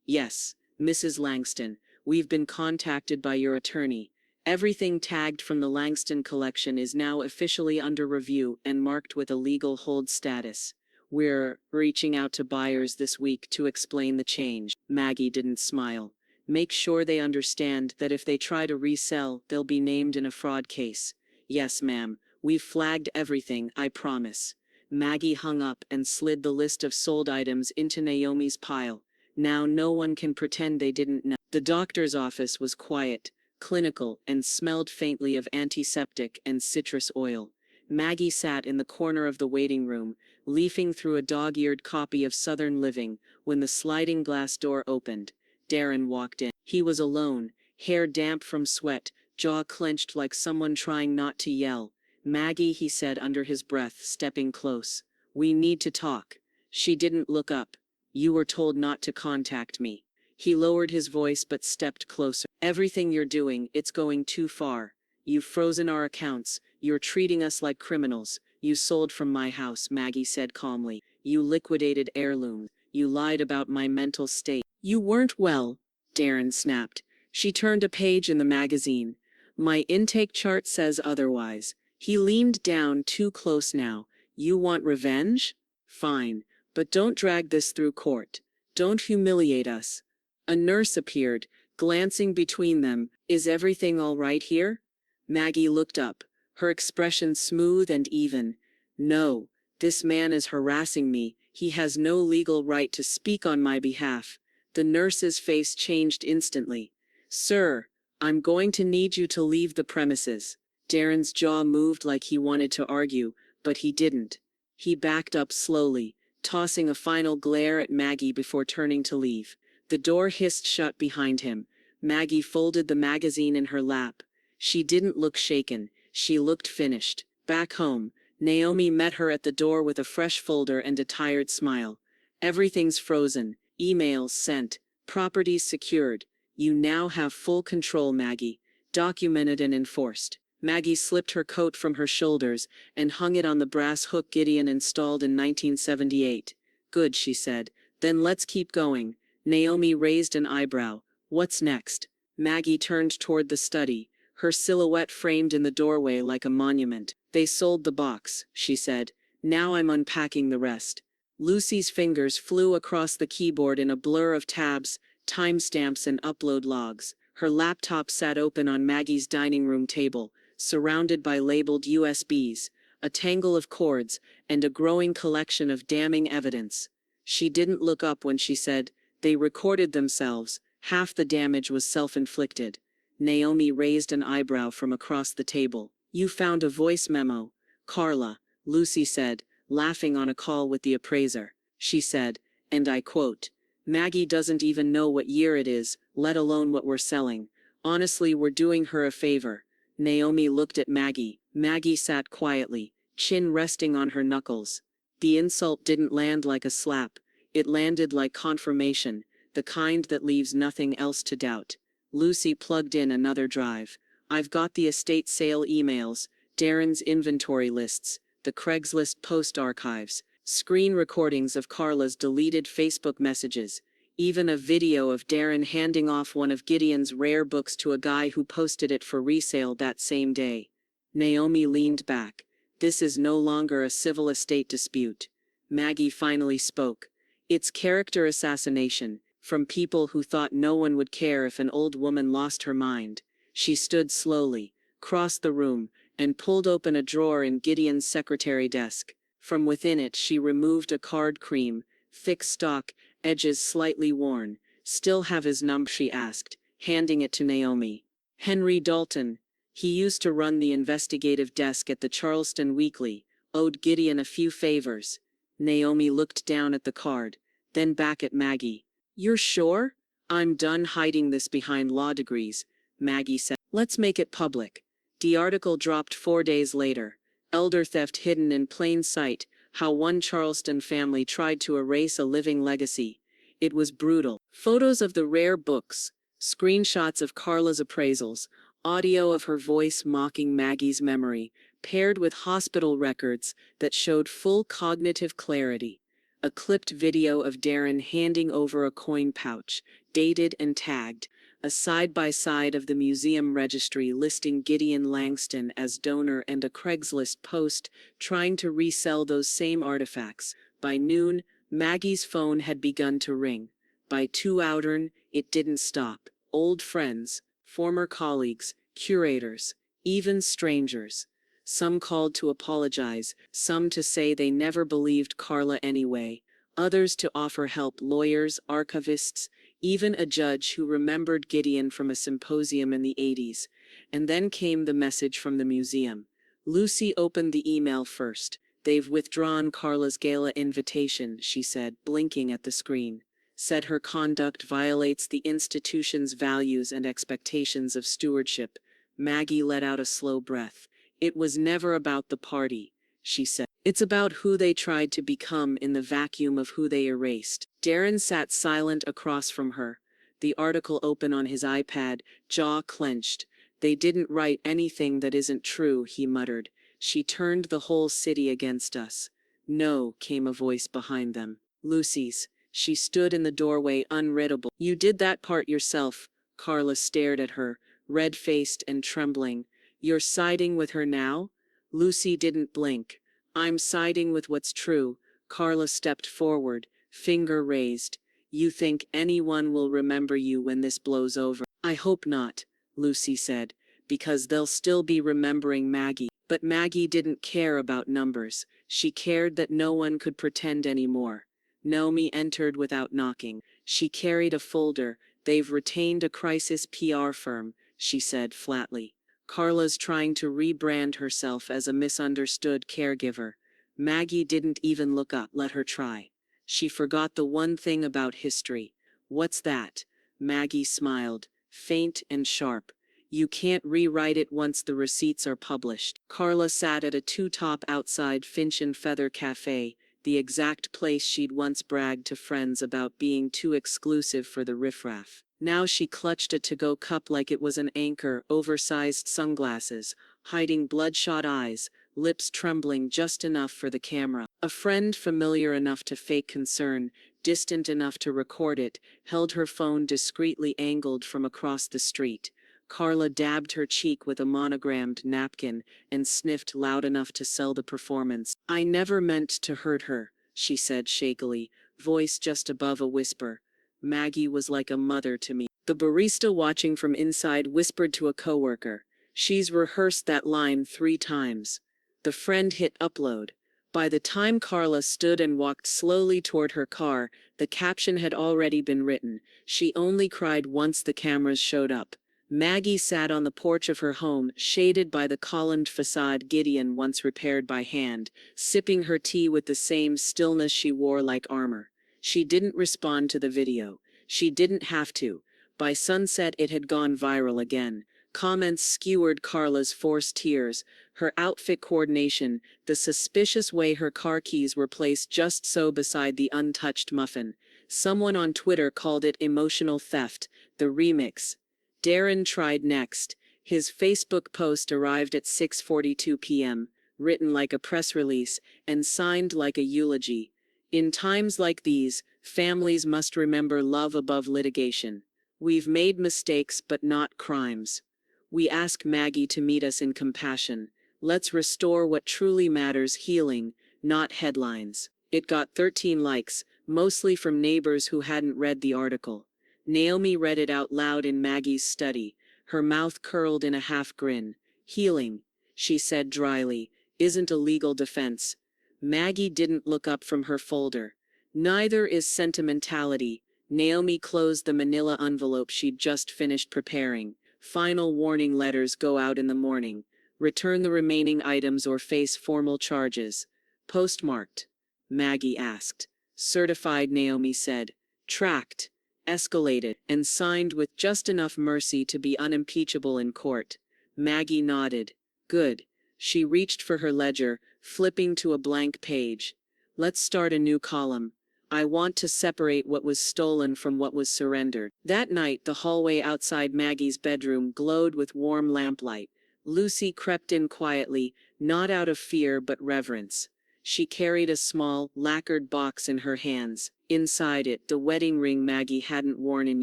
Yes, Mrs. Langston. We've been contacted by your attorney. Everything tagged from the Langston collection is now officially under review and marked with a legal hold status. We're reaching out to buyers this week to explain the change. Maggie didn't smile. Make sure they understand that if they try to resell, they'll be named in a fraud case. Yes, ma'am. We've flagged everything, I promise. Maggie hung up and slid the list of sold items into Naomi's pile. Now no one can pretend they didn't know. The doctor's office was quiet, clinical, and smelled faintly of antiseptic and citrus oil. Maggie sat in the corner of the waiting room, leafing through a dog-eared copy of Southern Living, when the sliding glass door opened. Darren walked in. He was alone, hair damp from sweat, jaw clenched like someone trying not to yell. Maggie, he said under his breath, stepping close. We need to talk. She didn't look up. You were told not to contact me. He lowered his voice but stepped closer. Everything you're doing, it's going too far. You've frozen our accounts. You're treating us like criminals. You sold from my house, Maggie said calmly. You liquidated heirlooms. You lied about my mental state. You weren't well, Darren snapped. She turned a page in the magazine. My intake chart says otherwise. He leaned down too close now. You want revenge? Fine. But don't drag this through court. Don't humiliate us. A nurse appeared, glancing between them. Is everything all right here? Maggie looked up, her expression smooth and even. No, this man is harassing me. He has no legal right to speak on my behalf. The nurse's face changed instantly. Sir, I'm going to need you to leave the premises. Darren's jaw moved like he wanted to argue, but he didn't. He backed up slowly, tossing a final glare at Maggie before turning to leave. The door hissed shut behind him. Maggie folded the magazine in her lap. She didn't look shaken, she looked finished. Back home, Naomi met her at the door with a fresh folder and a tired smile. Everything's frozen, emails sent, properties secured. You now have full control, Maggie. Documented and enforced. Maggie slipped her coat from her shoulders and hung it on the brass hook Gideon installed in 1978. Good, she said. Then let's keep going. Naomi raised an eyebrow. What's next? Maggie turned toward the study, her silhouette framed in the doorway like a monument. They sold the box, she said. Now I'm unpacking the rest. Lucy's fingers flew across the keyboard in a blur of tabs, timestamps and upload logs. Her laptop sat open on Maggie's dining room table, surrounded by labeled USBs, a tangle of cords, and a growing collection of damning evidence. She didn't look up when she said, "They recorded themselves. Half the damage was self-inflicted." Naomi raised an eyebrow from across the table. "You found a voice memo." "Carla," Lucy said, laughing on a call with the appraiser. She said, and I quote, "Maggie doesn't even know what year it is, let alone what we're selling. Honestly, we're doing her a favor." Naomi looked at Maggie. Maggie sat quietly, chin resting on her knuckles. The insult didn't land like a slap. It landed like confirmation, the kind that leaves nothing else to doubt. Lucy plugged in another drive. "I've got the estate sale emails, Darren's inventory lists, the Craigslist post archives, screen recordings of Carla's deleted Facebook messages, even a video of Darren handing off one of Gideon's rare books to a guy who posted it for resale that same day." Naomi leaned back. "This is no longer a civil estate dispute." Maggie finally spoke. "It's character assassination, from people who thought no one would care if an old woman lost her mind." She stood slowly, crossed the room, and pulled open a drawer in Gideon's secretary desk. From within it she removed a card cream, thick stock, edges slightly worn. "Still have his number?" she asked, handing it to Naomi. "Henry Dalton. He used to run the investigative desk at the Charleston Weekly, owed Gideon a few favors." Naomi looked down at the card, then back at Maggie. "You're sure?" "I'm done hiding this behind law degrees," Maggie said. "Let's make it public." The article dropped 4 days later. Elder theft hidden in plain sight, how one Charleston family tried to erase a living legacy. It was brutal. Photos of the rare books, screenshots of Carla's appraisals, audio of her voice mocking Maggie's memory, paired with hospital records that showed full cognitive clarity. A clipped video of Darren handing over a coin pouch, dated and tagged. A side-by-side of the museum registry listing Gideon Langston as donor and a Craigslist post trying to resell those same artifacts. By noon, Maggie's phone had begun to ring. By 2 hours, it didn't stop. Old friends, former colleagues, curators, even strangers. Some called to apologize, some to say they never believed Carla anyway, others to offer help, lawyers, archivists, even a judge who remembered Gideon from a symposium in the 80s. And then came the message from the museum. Lucy opened the email first. "They've withdrawn Carla's gala invitation," she said, blinking at the screen. "Said her conduct violates the institution's values and expectations of stewardship." Maggie let out a slow breath. "It was never about the party," she said. "It's about who they tried to become in the vacuum of who they erased." Darren sat silent across from her, the article open on his iPad, jaw clenched. "They didn't write anything that isn't true," he muttered. "She turned the whole city against us." "No," came a voice behind them. Lucy's. She stood in the doorway, unreadable. "You did that part yourself." Carla stared at her, red-faced and trembling. "You're siding with her now?" Lucy didn't blink. "I'm siding with what's true." Carla stepped forward, finger raised. "You think anyone will remember you when this blows over?" "I hope not," Lucy said, "because they'll still be remembering Maggie." But Maggie didn't care about numbers. She cared that no one could pretend anymore. Naomi entered without knocking. She carried a folder. "They've retained a crisis PR firm," she said flatly. "Carla's trying to rebrand herself as a misunderstood caregiver." Maggie didn't even look up. Let her try. She forgot the one thing about history. What's that? Maggie smiled, faint and sharp. You can't rewrite it once the receipts are published. Carla sat at a two-top outside Finch and Feather Cafe, the exact place she'd once bragged to friends about being too exclusive for the riffraff. Now she clutched a to-go cup like it was an anchor, oversized sunglasses, hiding bloodshot eyes, lips trembling just enough for the camera. A friend familiar enough to fake concern, distant enough to record it, held her phone discreetly angled from across the street. Carla dabbed her cheek with a monogrammed napkin and sniffed loud enough to sell the performance. I never meant to hurt her, she said shakily, voice just above a whisper. Maggie was like a mother to me. The barista watching from inside whispered to a coworker. She's rehearsed that line 3 times. The friend hit upload. By the time Carla stood and walked slowly toward her car, the caption had already been written. She only cried once the cameras showed up. Maggie sat on the porch of her home, shaded by the columned facade Gideon once repaired by hand, sipping her tea with the same stillness she wore like armor. She didn't respond to the video. She didn't have to. By sunset it had gone viral again. Comments skewered Carla's forced tears, her outfit coordination, the suspicious way her car keys were placed just so beside the untouched muffin. Someone on Twitter called it emotional theft, the remix. Darren tried next. His Facebook post arrived at 6:42 p.m., written like a press release and signed like a eulogy. In times like these, families must remember love above litigation. We've made mistakes but not crimes. We ask Maggie to meet us in compassion. Let's restore what truly matters, healing, not headlines. It got 13 likes, mostly from neighbors who hadn't read the article. Naomi read it out loud in Maggie's study, her mouth curled in a half grin. Healing, she said dryly, isn't a legal defense. Maggie didn't look up from her folder. Neither is sentimentality. Naomi closed the manila envelope she'd just finished preparing. Final warning letters go out in the morning. Return the remaining items or face formal charges. Postmarked? Maggie asked. Certified, Naomi said. Tracked. Escalated, and signed with just enough mercy to be unimpeachable in court. Maggie nodded. Good. She reached for her ledger, flipping to a blank page. Let's start a new column. I want to separate what was stolen from what was surrendered. That night, the hallway outside Maggie's bedroom glowed with warm lamplight. Lucy crept in quietly, not out of fear but reverence. She carried a small, lacquered box in her hands. Inside it, the wedding ring Maggie hadn't worn in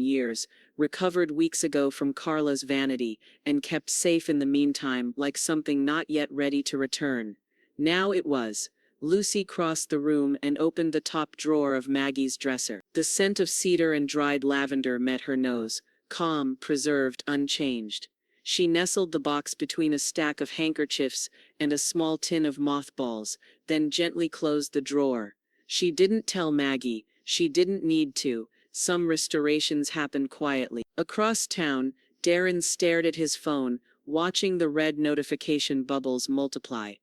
years, recovered weeks ago from Carla's vanity, and kept safe in the meantime like something not yet ready to return. Now it was. Lucy crossed the room and opened the top drawer of Maggie's dresser. The scent of cedar and dried lavender met her nose, calm, preserved, unchanged. She nestled the box between a stack of handkerchiefs and a small tin of mothballs, then gently closed the drawer. She didn't tell Maggie. She didn't need to. Some restorations happened quietly. Across town, Darren stared at his phone, watching the red notification bubbles multiply.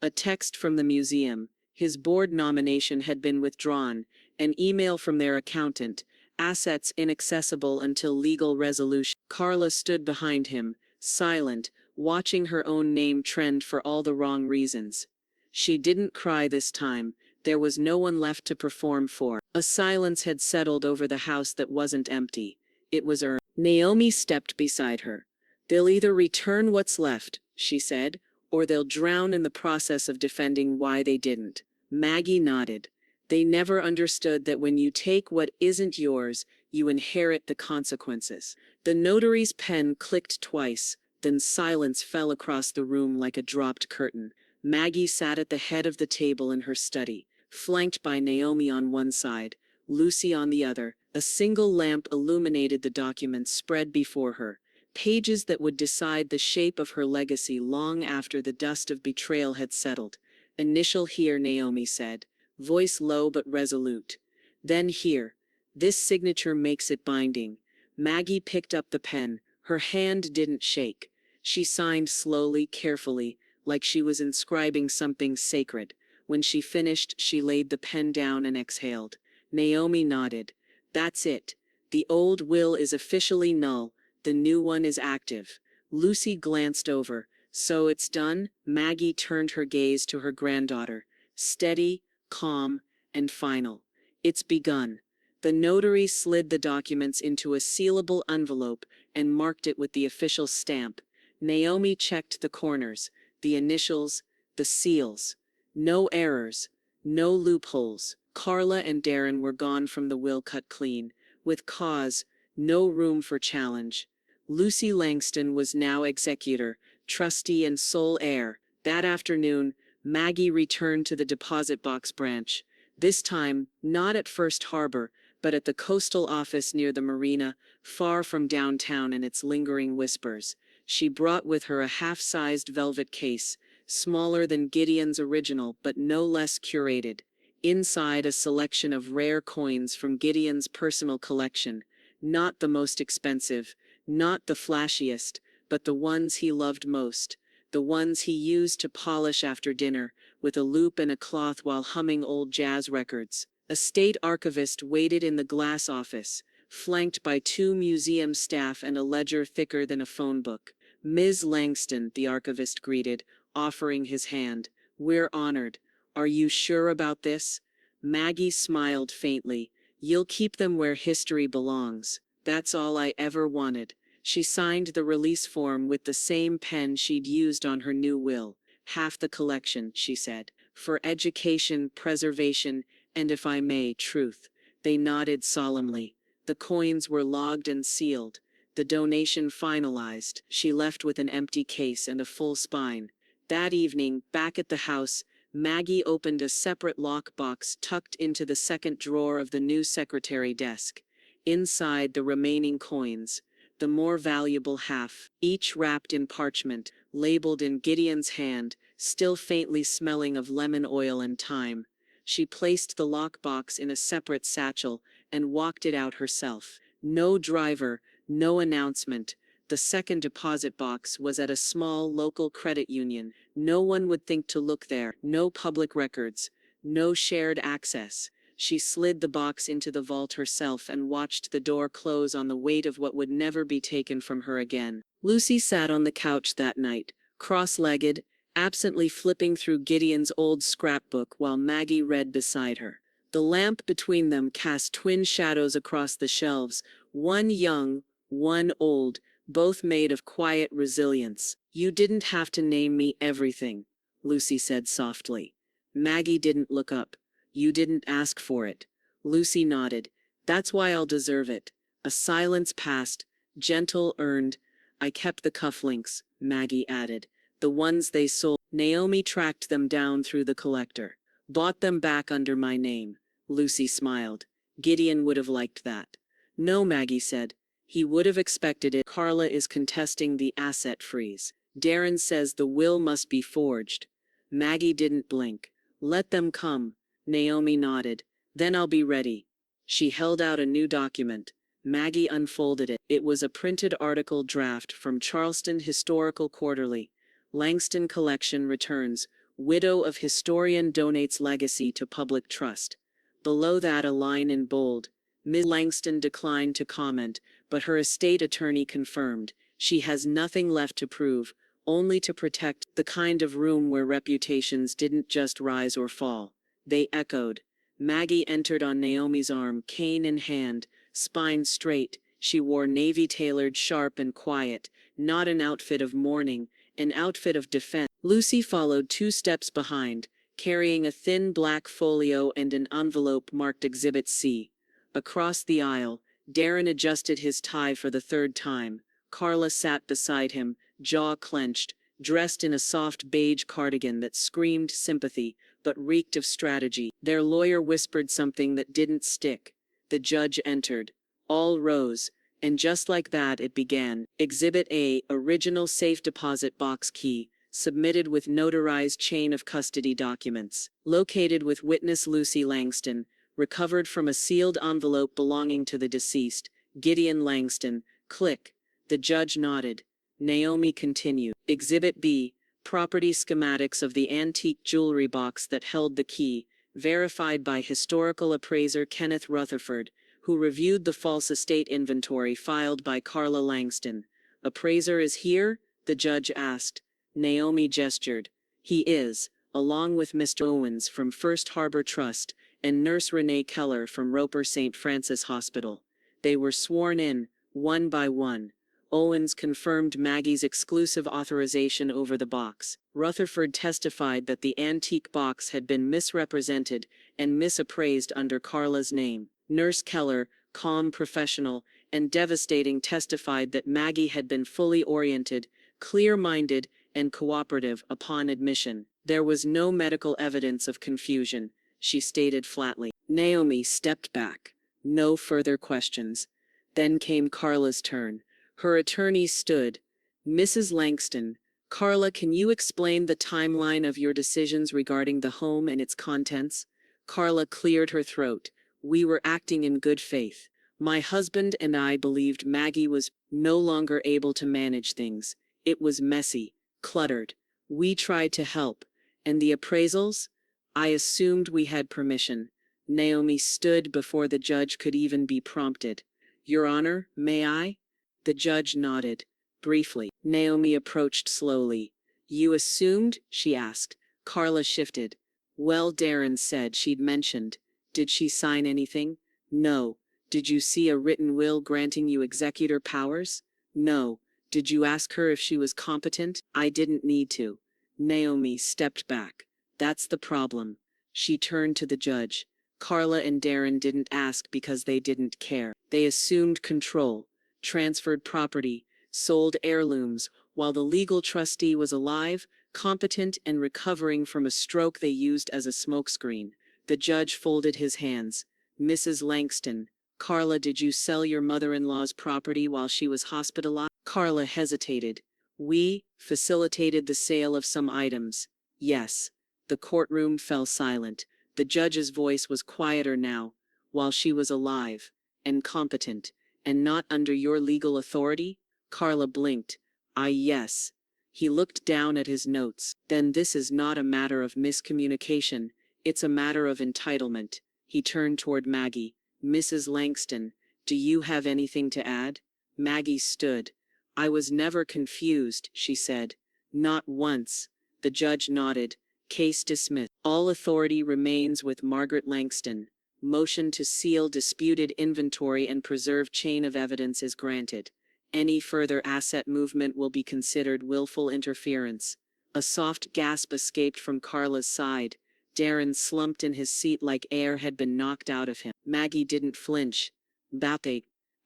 A text from the museum. His board nomination had been withdrawn. An email from their accountant. Assets inaccessible until legal resolution. Carla stood behind him, silent, watching her own name trend for all the wrong reasons. She didn't cry this time. There was no one left to perform for. A silence had settled over the house that wasn't empty. It was earned. Naomi stepped beside her. They'll either return what's left, she said, or they'll drown in the process of defending why they didn't. Maggie nodded. They never understood that when you take what isn't yours, you inherit the consequences. The notary's pen clicked twice, then silence fell across the room like a dropped curtain. Maggie sat at the head of the table in her study, flanked by Naomi on one side, Lucy on the other. A single lamp illuminated the documents spread before her, pages that would decide the shape of her legacy long after the dust of betrayal had settled. Initial here, Naomi said, voice low but resolute. Then here. This signature makes it binding. Maggie picked up the pen. Her hand didn't shake. She signed slowly, carefully, like she was inscribing something sacred. When she finished, she laid the pen down and exhaled. Naomi nodded. That's it. The old will is officially null, the new one is active. Lucy glanced over. So it's done? Maggie turned her gaze to her granddaughter. Steady, calm, and final. It's begun. The notary slid the documents into a sealable envelope and marked it with the official stamp. Naomi checked the corners, the initials, the seals. No errors, no loopholes. Carla and Darren were gone from the will cut clean, with cause, no room for challenge. Lucy Langston was now executor, trustee and sole heir. That afternoon, Maggie returned to the deposit box branch. This time, not at First Harbor, but at the coastal office near the marina, far from downtown and its lingering whispers. She brought with her a half-sized velvet case, smaller than Gideon's original but no less curated. Inside, a selection of rare coins from Gideon's personal collection, not the most expensive, not the flashiest, but the ones he loved most, the ones he used to polish after dinner, with a loupe and a cloth while humming old jazz records. A state archivist waited in the glass office, flanked by two museum staff and a ledger thicker than a phone book. Ms. Langston, the archivist greeted, offering his hand. We're honored. Are you sure about this? Maggie smiled faintly. You'll keep them where history belongs. That's all I ever wanted. She signed the release form with the same pen she'd used on her new will. Half the collection, she said. For education, preservation, and if I may, truth. They nodded solemnly. The coins were logged and sealed. The donation finalized. She left with an empty case and a full spine. That evening, back at the house, Maggie opened a separate lockbox tucked into the second drawer of the new secretary desk. Inside, the remaining coins, the more valuable half, each wrapped in parchment, labeled in Gideon's hand, still faintly smelling of lemon oil and thyme. She placed the lockbox in a separate satchel and walked it out herself. No driver, no announcement. The second deposit box was at a small local credit union. No one would think to look there. No public records. No shared access. She slid the box into the vault herself and watched the door close on the weight of what would never be taken from her again. Lucy sat on the couch that night, cross-legged, absently flipping through Gideon's old scrapbook while Maggie read beside her. The lamp between them cast twin shadows across the shelves, one young, one old, both made of quiet resilience. You didn't have to name me everything, Lucy said softly. Maggie didn't look up. You didn't ask for it. Lucy nodded. That's why I'll deserve it. A silence passed, gentle, earned. I kept the cufflinks, Maggie added. The ones they sold. Naomi tracked them down through the collector. Bought them back under my name. Lucy smiled. Gideon would have liked that. No, Maggie said. He would have expected it. Carla is contesting the asset freeze. Darren says the will must be forged. Maggie didn't blink. Let them come. Naomi nodded. Then I'll be ready. She held out a new document. Maggie unfolded it. It was a printed article draft from Charleston Historical Quarterly. Langston Collection returns. Widow of historian donates legacy to public trust. Below that, a line in bold. Ms. Langston declined to comment, but her estate attorney confirmed. She has nothing left to prove, only to protect the kind of room where reputations didn't just rise or fall. They echoed. Maggie entered on Naomi's arm, cane in hand, spine straight. She wore navy-tailored, sharp and quiet, not an outfit of mourning, an outfit of defense. Lucy followed 2 steps behind, carrying a thin black folio and an envelope marked Exhibit C. Across the aisle, Darren adjusted his tie for the 3rd time. Carla sat beside him, jaw clenched, dressed in a soft beige cardigan that screamed sympathy, but reeked of strategy. Their lawyer whispered something that didn't stick. The judge entered. All rose, and just like that it began. Exhibit A, original safe deposit box key, submitted with notarized chain of custody documents. Located with witness Lucy Langston, recovered from a sealed envelope belonging to the deceased, Gideon Langston. Click. The judge nodded. Naomi continued. Exhibit B, property schematics of the antique jewelry box that held the key, verified by historical appraiser Kenneth Rutherford, who reviewed the false estate inventory filed by Carla Langston. "Appraiser is here?" the judge asked. Naomi gestured. "He is, along with Mr. Owens from First Harbor Trust and Nurse Renee Keller from Roper St. Francis Hospital." They were sworn in, one by one. Owens confirmed Maggie's exclusive authorization over the box. Rutherford testified that the antique box had been misrepresented and misappraised under Carla's name. Nurse Keller, calm professional and devastating, testified that Maggie had been fully oriented, clear-minded, and cooperative upon admission. "There was no medical evidence of confusion," she stated flatly. Naomi stepped back. No further questions. Then came Carla's turn. Her attorney stood. "Mrs. Langston, Carla, can you explain the timeline of your decisions regarding the home and its contents?" Carla cleared her throat. "We were acting in good faith. My husband and I believed Maggie was no longer able to manage things. It was messy, cluttered. We tried to help. And the appraisals? I assumed we had permission." Naomi stood before the judge could even be prompted. "Your Honor, may I?" The judge nodded. Briefly, Naomi approached slowly. "You assumed?" she asked. Carla shifted. "Well, Darren said she'd mentioned. Did she sign anything?" "No." "Did you see a written will granting you executor powers?" "No." "Did you ask her if she was competent?" "I didn't need to." Naomi stepped back. "That's the problem." She turned to the judge. "Carla and Darren didn't ask because they didn't care. They assumed control, transferred property, sold heirlooms, while the legal trustee was alive, competent, and recovering from a stroke they used as a smokescreen." The judge folded his hands. "Mrs. Langston, Carla, did you sell your mother-in-law's property while she was hospitalized?" Carla hesitated. "We facilitated the sale of some items. Yes." The courtroom fell silent. The judge's voice was quieter now. "While she was alive, and competent, and not under your legal authority?" Carla blinked. Yes." He looked down at his notes. "Then this is not a matter of miscommunication. It's a matter of entitlement." He turned toward Maggie. "Mrs. Langston, do you have anything to add?" Maggie stood. "I was never confused," she said. "Not once." The judge nodded. "Case dismissed. All authority remains with Margaret Langston. Motion to seal disputed inventory and preserve chain of evidence is granted. Any further asset movement will be considered willful interference." A soft gasp escaped from Carla's side. Darren slumped in his seat like air had been knocked out of him. Maggie didn't flinch.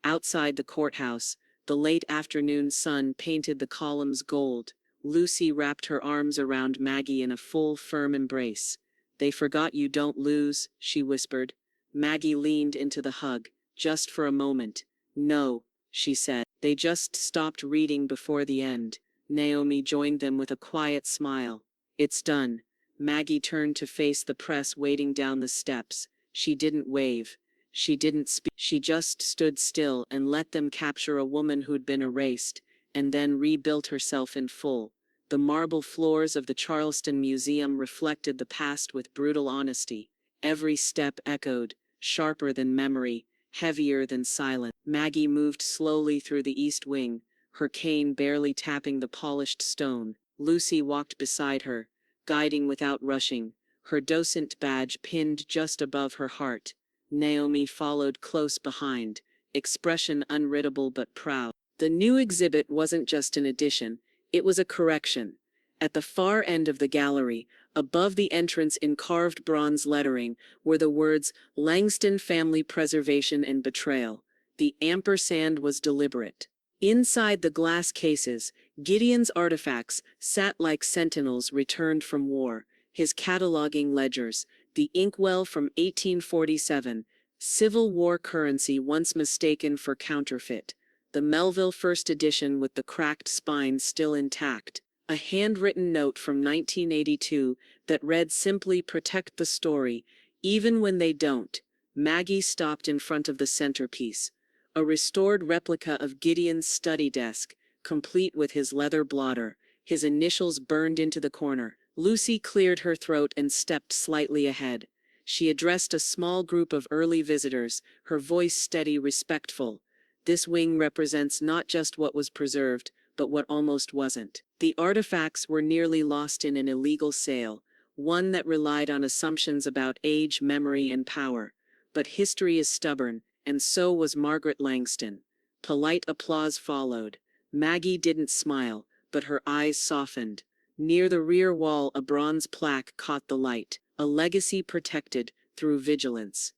Outside the courthouse, the late afternoon sun painted the columns gold. Lucy wrapped her arms around Maggie in a full, firm embrace. "They forgot you don't lose," she whispered. Maggie leaned into the hug. "Just for a moment." "No," she said. "They just stopped reading before the end." Naomi joined them with a quiet smile. "It's done." Maggie turned to face the press waiting down the steps. She didn't wave. She didn't speak. She just stood still and let them capture a woman who'd been erased, and then rebuilt herself in full. The marble floors of the Charleston Museum reflected the past with brutal honesty. Every step echoed, sharper than memory, heavier than silence. Maggie moved slowly through the east wing, her cane barely tapping the polished stone. Lucy walked beside her, guiding without rushing, her docent badge pinned just above her heart. Naomi followed close behind, expression unreadable but proud. The new exhibit wasn't just an addition, it was a correction. At the far end of the gallery, above the entrance in carved bronze lettering, were the words "Langston Family Preservation and Betrayal." The ampersand was deliberate. Inside the glass cases, Gideon's artifacts sat like sentinels returned from war, his cataloging ledgers, the inkwell from 1847, Civil War currency once mistaken for counterfeit, the Melville first edition with the cracked spine still intact, a handwritten note from 1982 that read simply, "Protect the story, even when they don't." Maggie stopped in front of the centerpiece, a restored replica of Gideon's study desk, complete with his leather blotter, his initials burned into the corner. Lucy cleared her throat and stepped slightly ahead. She addressed a small group of early visitors, her voice steady, respectful. This wing represents not just what was preserved, but what almost wasn't. The artifacts were nearly lost in an illegal sale, one that relied on assumptions about age, memory, and power. But history is stubborn, and so was Margaret Langston. Polite applause followed. Maggie didn't smile, but her eyes softened. Near the rear wall, a bronze plaque caught the light, a legacy protected through vigilance.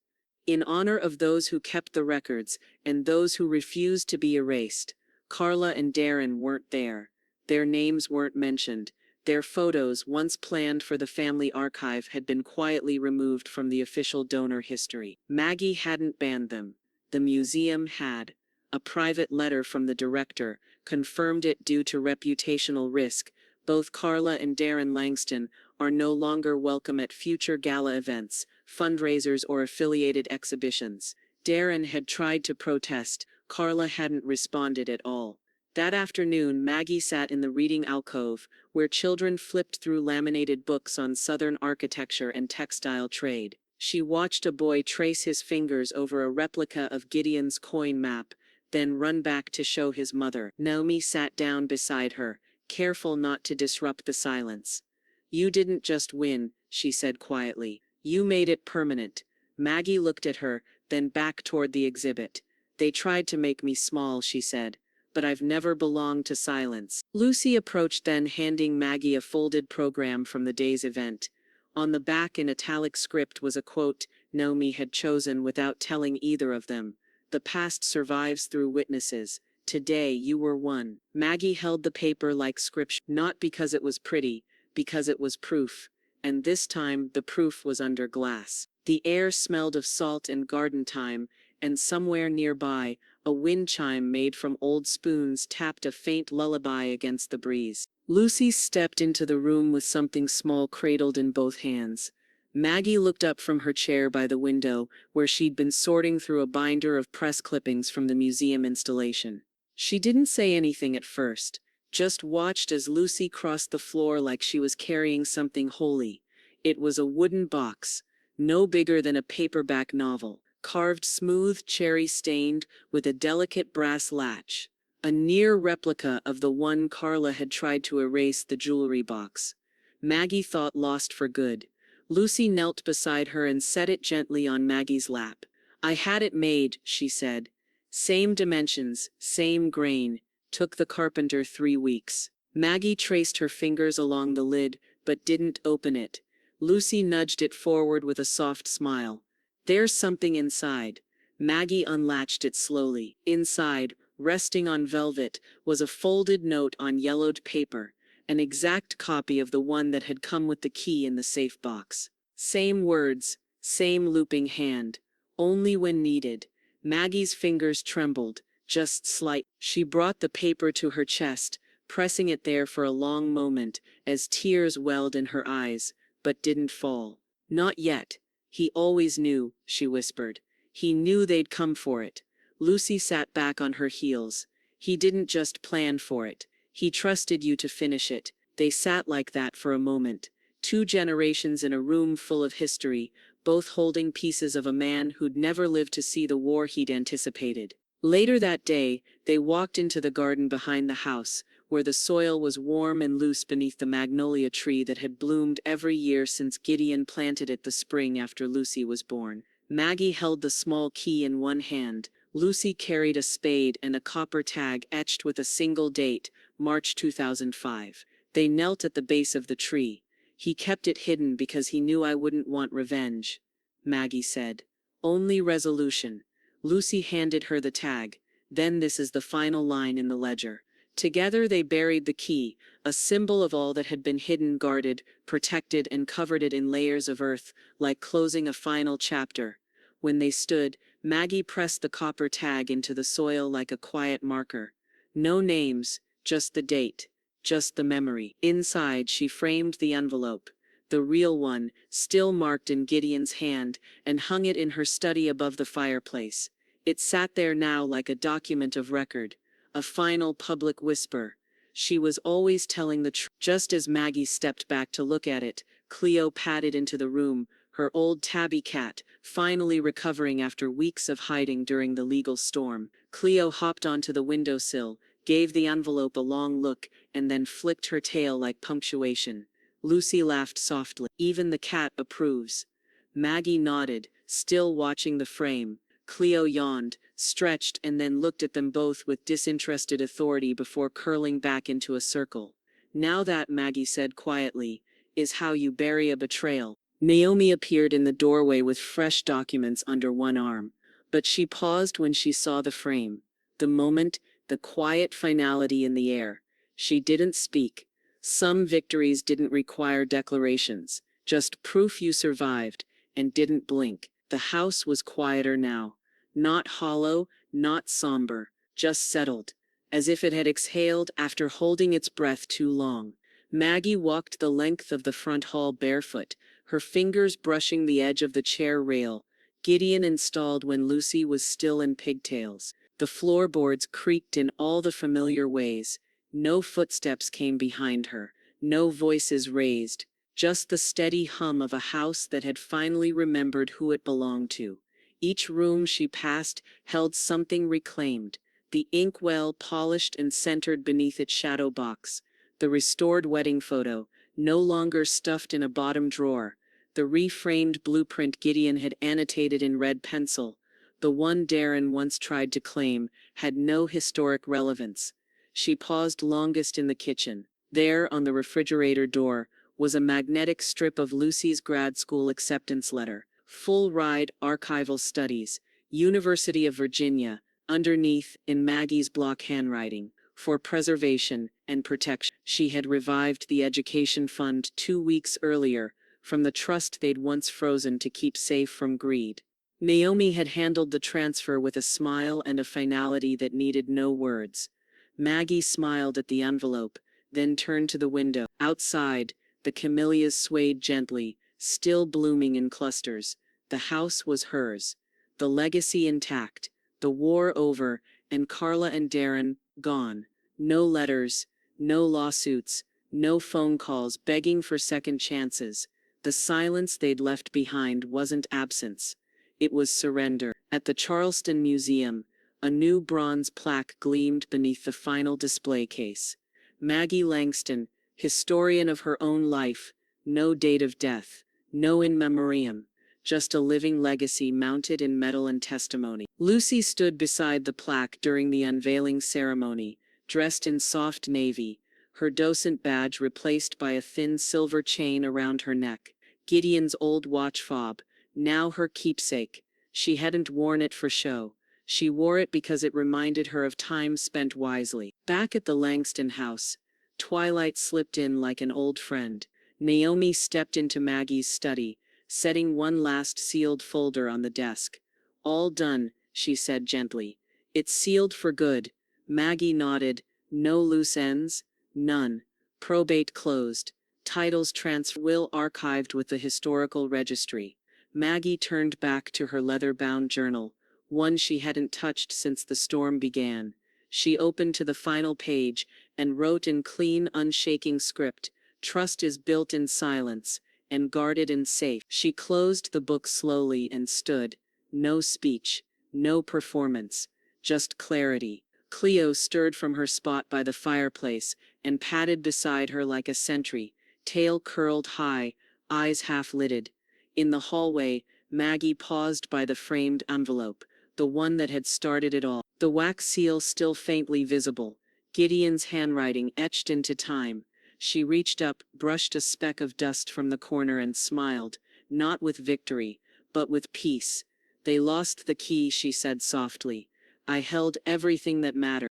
In honor of those who kept the records and those who refused to be erased. Carla and Darren weren't there. Their names weren't mentioned. Their photos, once planned for the family archive, had been quietly removed from the official donor history. Maggie hadn't banned them. The museum had. A private letter from the director confirmed it due to reputational risk. Both Carla and Darren Langston are no longer welcome at future gala events, fundraisers, or affiliated exhibitions. Darren had tried to protest. Carla hadn't responded at all. That afternoon, Maggie sat in the reading alcove, where children flipped through laminated books on Southern architecture and textile trade. She watched a boy trace his fingers over a replica of Gideon's coin map, then run back to show his mother. Naomi sat down beside her, careful not to disrupt the silence. "You didn't just win," she said quietly. "You made it permanent." Maggie looked at her, then back toward the exhibit. "They tried to make me small," she said, "but I've never belonged to silence." Lucy approached, then handing Maggie a folded program from the day's event. On the back in italic script was a quote Naomi had chosen without telling either of them. "The past survives through witnesses. Today you were one." Maggie held the paper like scripture, not because it was pretty, because it was proof. And this time the proof was under glass. The air smelled of salt and garden thyme, and somewhere nearby, a wind chime made from old spoons tapped a faint lullaby against the breeze. Lucy stepped into the room with something small cradled in both hands. Maggie looked up from her chair by the window, where she'd been sorting through a binder of press clippings from the museum installation. She didn't say anything at first, just watched as Lucy crossed the floor like she was carrying something holy. It was a wooden box, no bigger than a paperback novel, carved smooth, cherry-stained, with a delicate brass latch. A near replica of the one Carla had tried to erase, the jewelry box. Maggie thought lost for good. Lucy knelt beside her and set it gently on Maggie's lap. "I had it made," she said. "Same dimensions, same grain. Took the carpenter 3 weeks." Maggie traced her fingers along the lid, but didn't open it. Lucy nudged it forward with a soft smile. "There's something inside." Maggie unlatched it slowly. Inside, resting on velvet, was a folded note on yellowed paper, an exact copy of the one that had come with the key in the safe box. Same words, same looping hand. Only when needed. Maggie's fingers trembled, just slight. She brought the paper to her chest, pressing it there for a long moment, as tears welled in her eyes, but didn't fall. "Not yet. He always knew," she whispered. "He knew they'd come for it." Lucy sat back on her heels. "He didn't just plan for it. He trusted you to finish it." They sat like that for a moment. 2 generations in a room full of history, both holding pieces of a man who'd never lived to see the war he'd anticipated. Later that day, they walked into the garden behind the house, where the soil was warm and loose beneath the magnolia tree that had bloomed every year since Gideon planted it the spring after Lucy was born. Maggie held the small key in one hand. Lucy carried a spade and a copper tag etched with a single date, March 2005. They knelt at the base of the tree. "He kept it hidden because he knew I wouldn't want revenge," Maggie said. "Only resolution." Lucy handed her the tag. "Then this is the final line in the ledger." Together they buried the key, a symbol of all that had been hidden, guarded, protected, and covered it in layers of earth, like closing a final chapter. When they stood, Maggie pressed the copper tag into the soil like a quiet marker. No names, just the date, just the memory. Inside, she framed the envelope, the real one, still marked in Gideon's hand, and hung it in her study above the fireplace. It sat there now like a document of record, a final public whisper. She was always telling the truth. Just as Maggie stepped back to look at it, Cleo padded into the room, her old tabby cat, finally recovering after weeks of hiding during the legal storm. Cleo hopped onto the windowsill, gave the envelope a long look, and then flicked her tail like punctuation. Lucy laughed softly. Even the cat approves. Maggie nodded, still watching the frame. Cleo yawned, stretched, and then looked at them both with disinterested authority before curling back into a circle. Now that, Maggie said quietly, is how you bury a betrayal. Naomi appeared in the doorway with fresh documents under one arm, but she paused when she saw the frame. The moment, the quiet finality in the air. She didn't speak. Some victories didn't require declarations, just proof you survived, and didn't blink. The house was quieter now. Not hollow, not somber, just settled, as if it had exhaled after holding its breath too long. Maggie walked the length of the front hall barefoot, her fingers brushing the edge of the chair rail. Gideon installed when Lucy was still in pigtails. The floorboards creaked in all the familiar ways. No footsteps came behind her, no voices raised, just the steady hum of a house that had finally remembered who it belonged to. Each room she passed held something reclaimed, the inkwell polished and centered beneath its shadow box, the restored wedding photo, no longer stuffed in a bottom drawer, the reframed blueprint Gideon had annotated in red pencil. The one Darren once tried to claim had no historic relevance. She paused longest in the kitchen. There, on the refrigerator door, was a magnetic strip of Lucy's grad school acceptance letter. Full ride archival studies, University of Virginia, underneath, in Maggie's block handwriting, for preservation and protection. She had revived the education fund 2 weeks earlier, from the trust they'd once frozen to keep safe from greed. Naomi had handled the transfer with a smile and a finality that needed no words. Maggie smiled at the envelope, then turned to the window. Outside, the camellias swayed gently, still blooming in clusters. The house was hers. The legacy intact, the war over, and Carla and Darren gone. No letters, no lawsuits, no phone calls begging for second chances. The silence they'd left behind wasn't absence. It was surrender. At the Charleston Museum, a new bronze plaque gleamed beneath the final display case. Maggie Langston, historian of her own life, no date of death, no in memoriam, just a living legacy mounted in metal and testimony. Lucy stood beside the plaque during the unveiling ceremony, dressed in soft navy, her docent badge replaced by a thin silver chain around her neck. Gideon's old watch fob, now her keepsake. She hadn't worn it for show. She wore it because it reminded her of time spent wisely. Back at the Langston house, twilight slipped in like an old friend. Naomi stepped into Maggie's study, setting one last sealed folder on the desk. All done, she said gently. It's sealed for good. Maggie nodded. No loose ends? None. Probate closed. Titles transferred. Will archived with the historical registry. Maggie turned back to her leather-bound journal, one she hadn't touched since the storm began. She opened to the final page and wrote in clean, unshaking script, "Trust is built in silence and guarded in safe." She closed the book slowly and stood. No speech, no performance, just clarity. Cleo stirred from her spot by the fireplace and padded beside her like a sentry, tail curled high, eyes half-lidded. In the hallway, Maggie paused by the framed envelope, the one that had started it all. The wax seal still faintly visible, Gideon's handwriting etched into time. She reached up, brushed a speck of dust from the corner and smiled, not with victory, but with peace. They lost the key, she said softly. I held everything that mattered.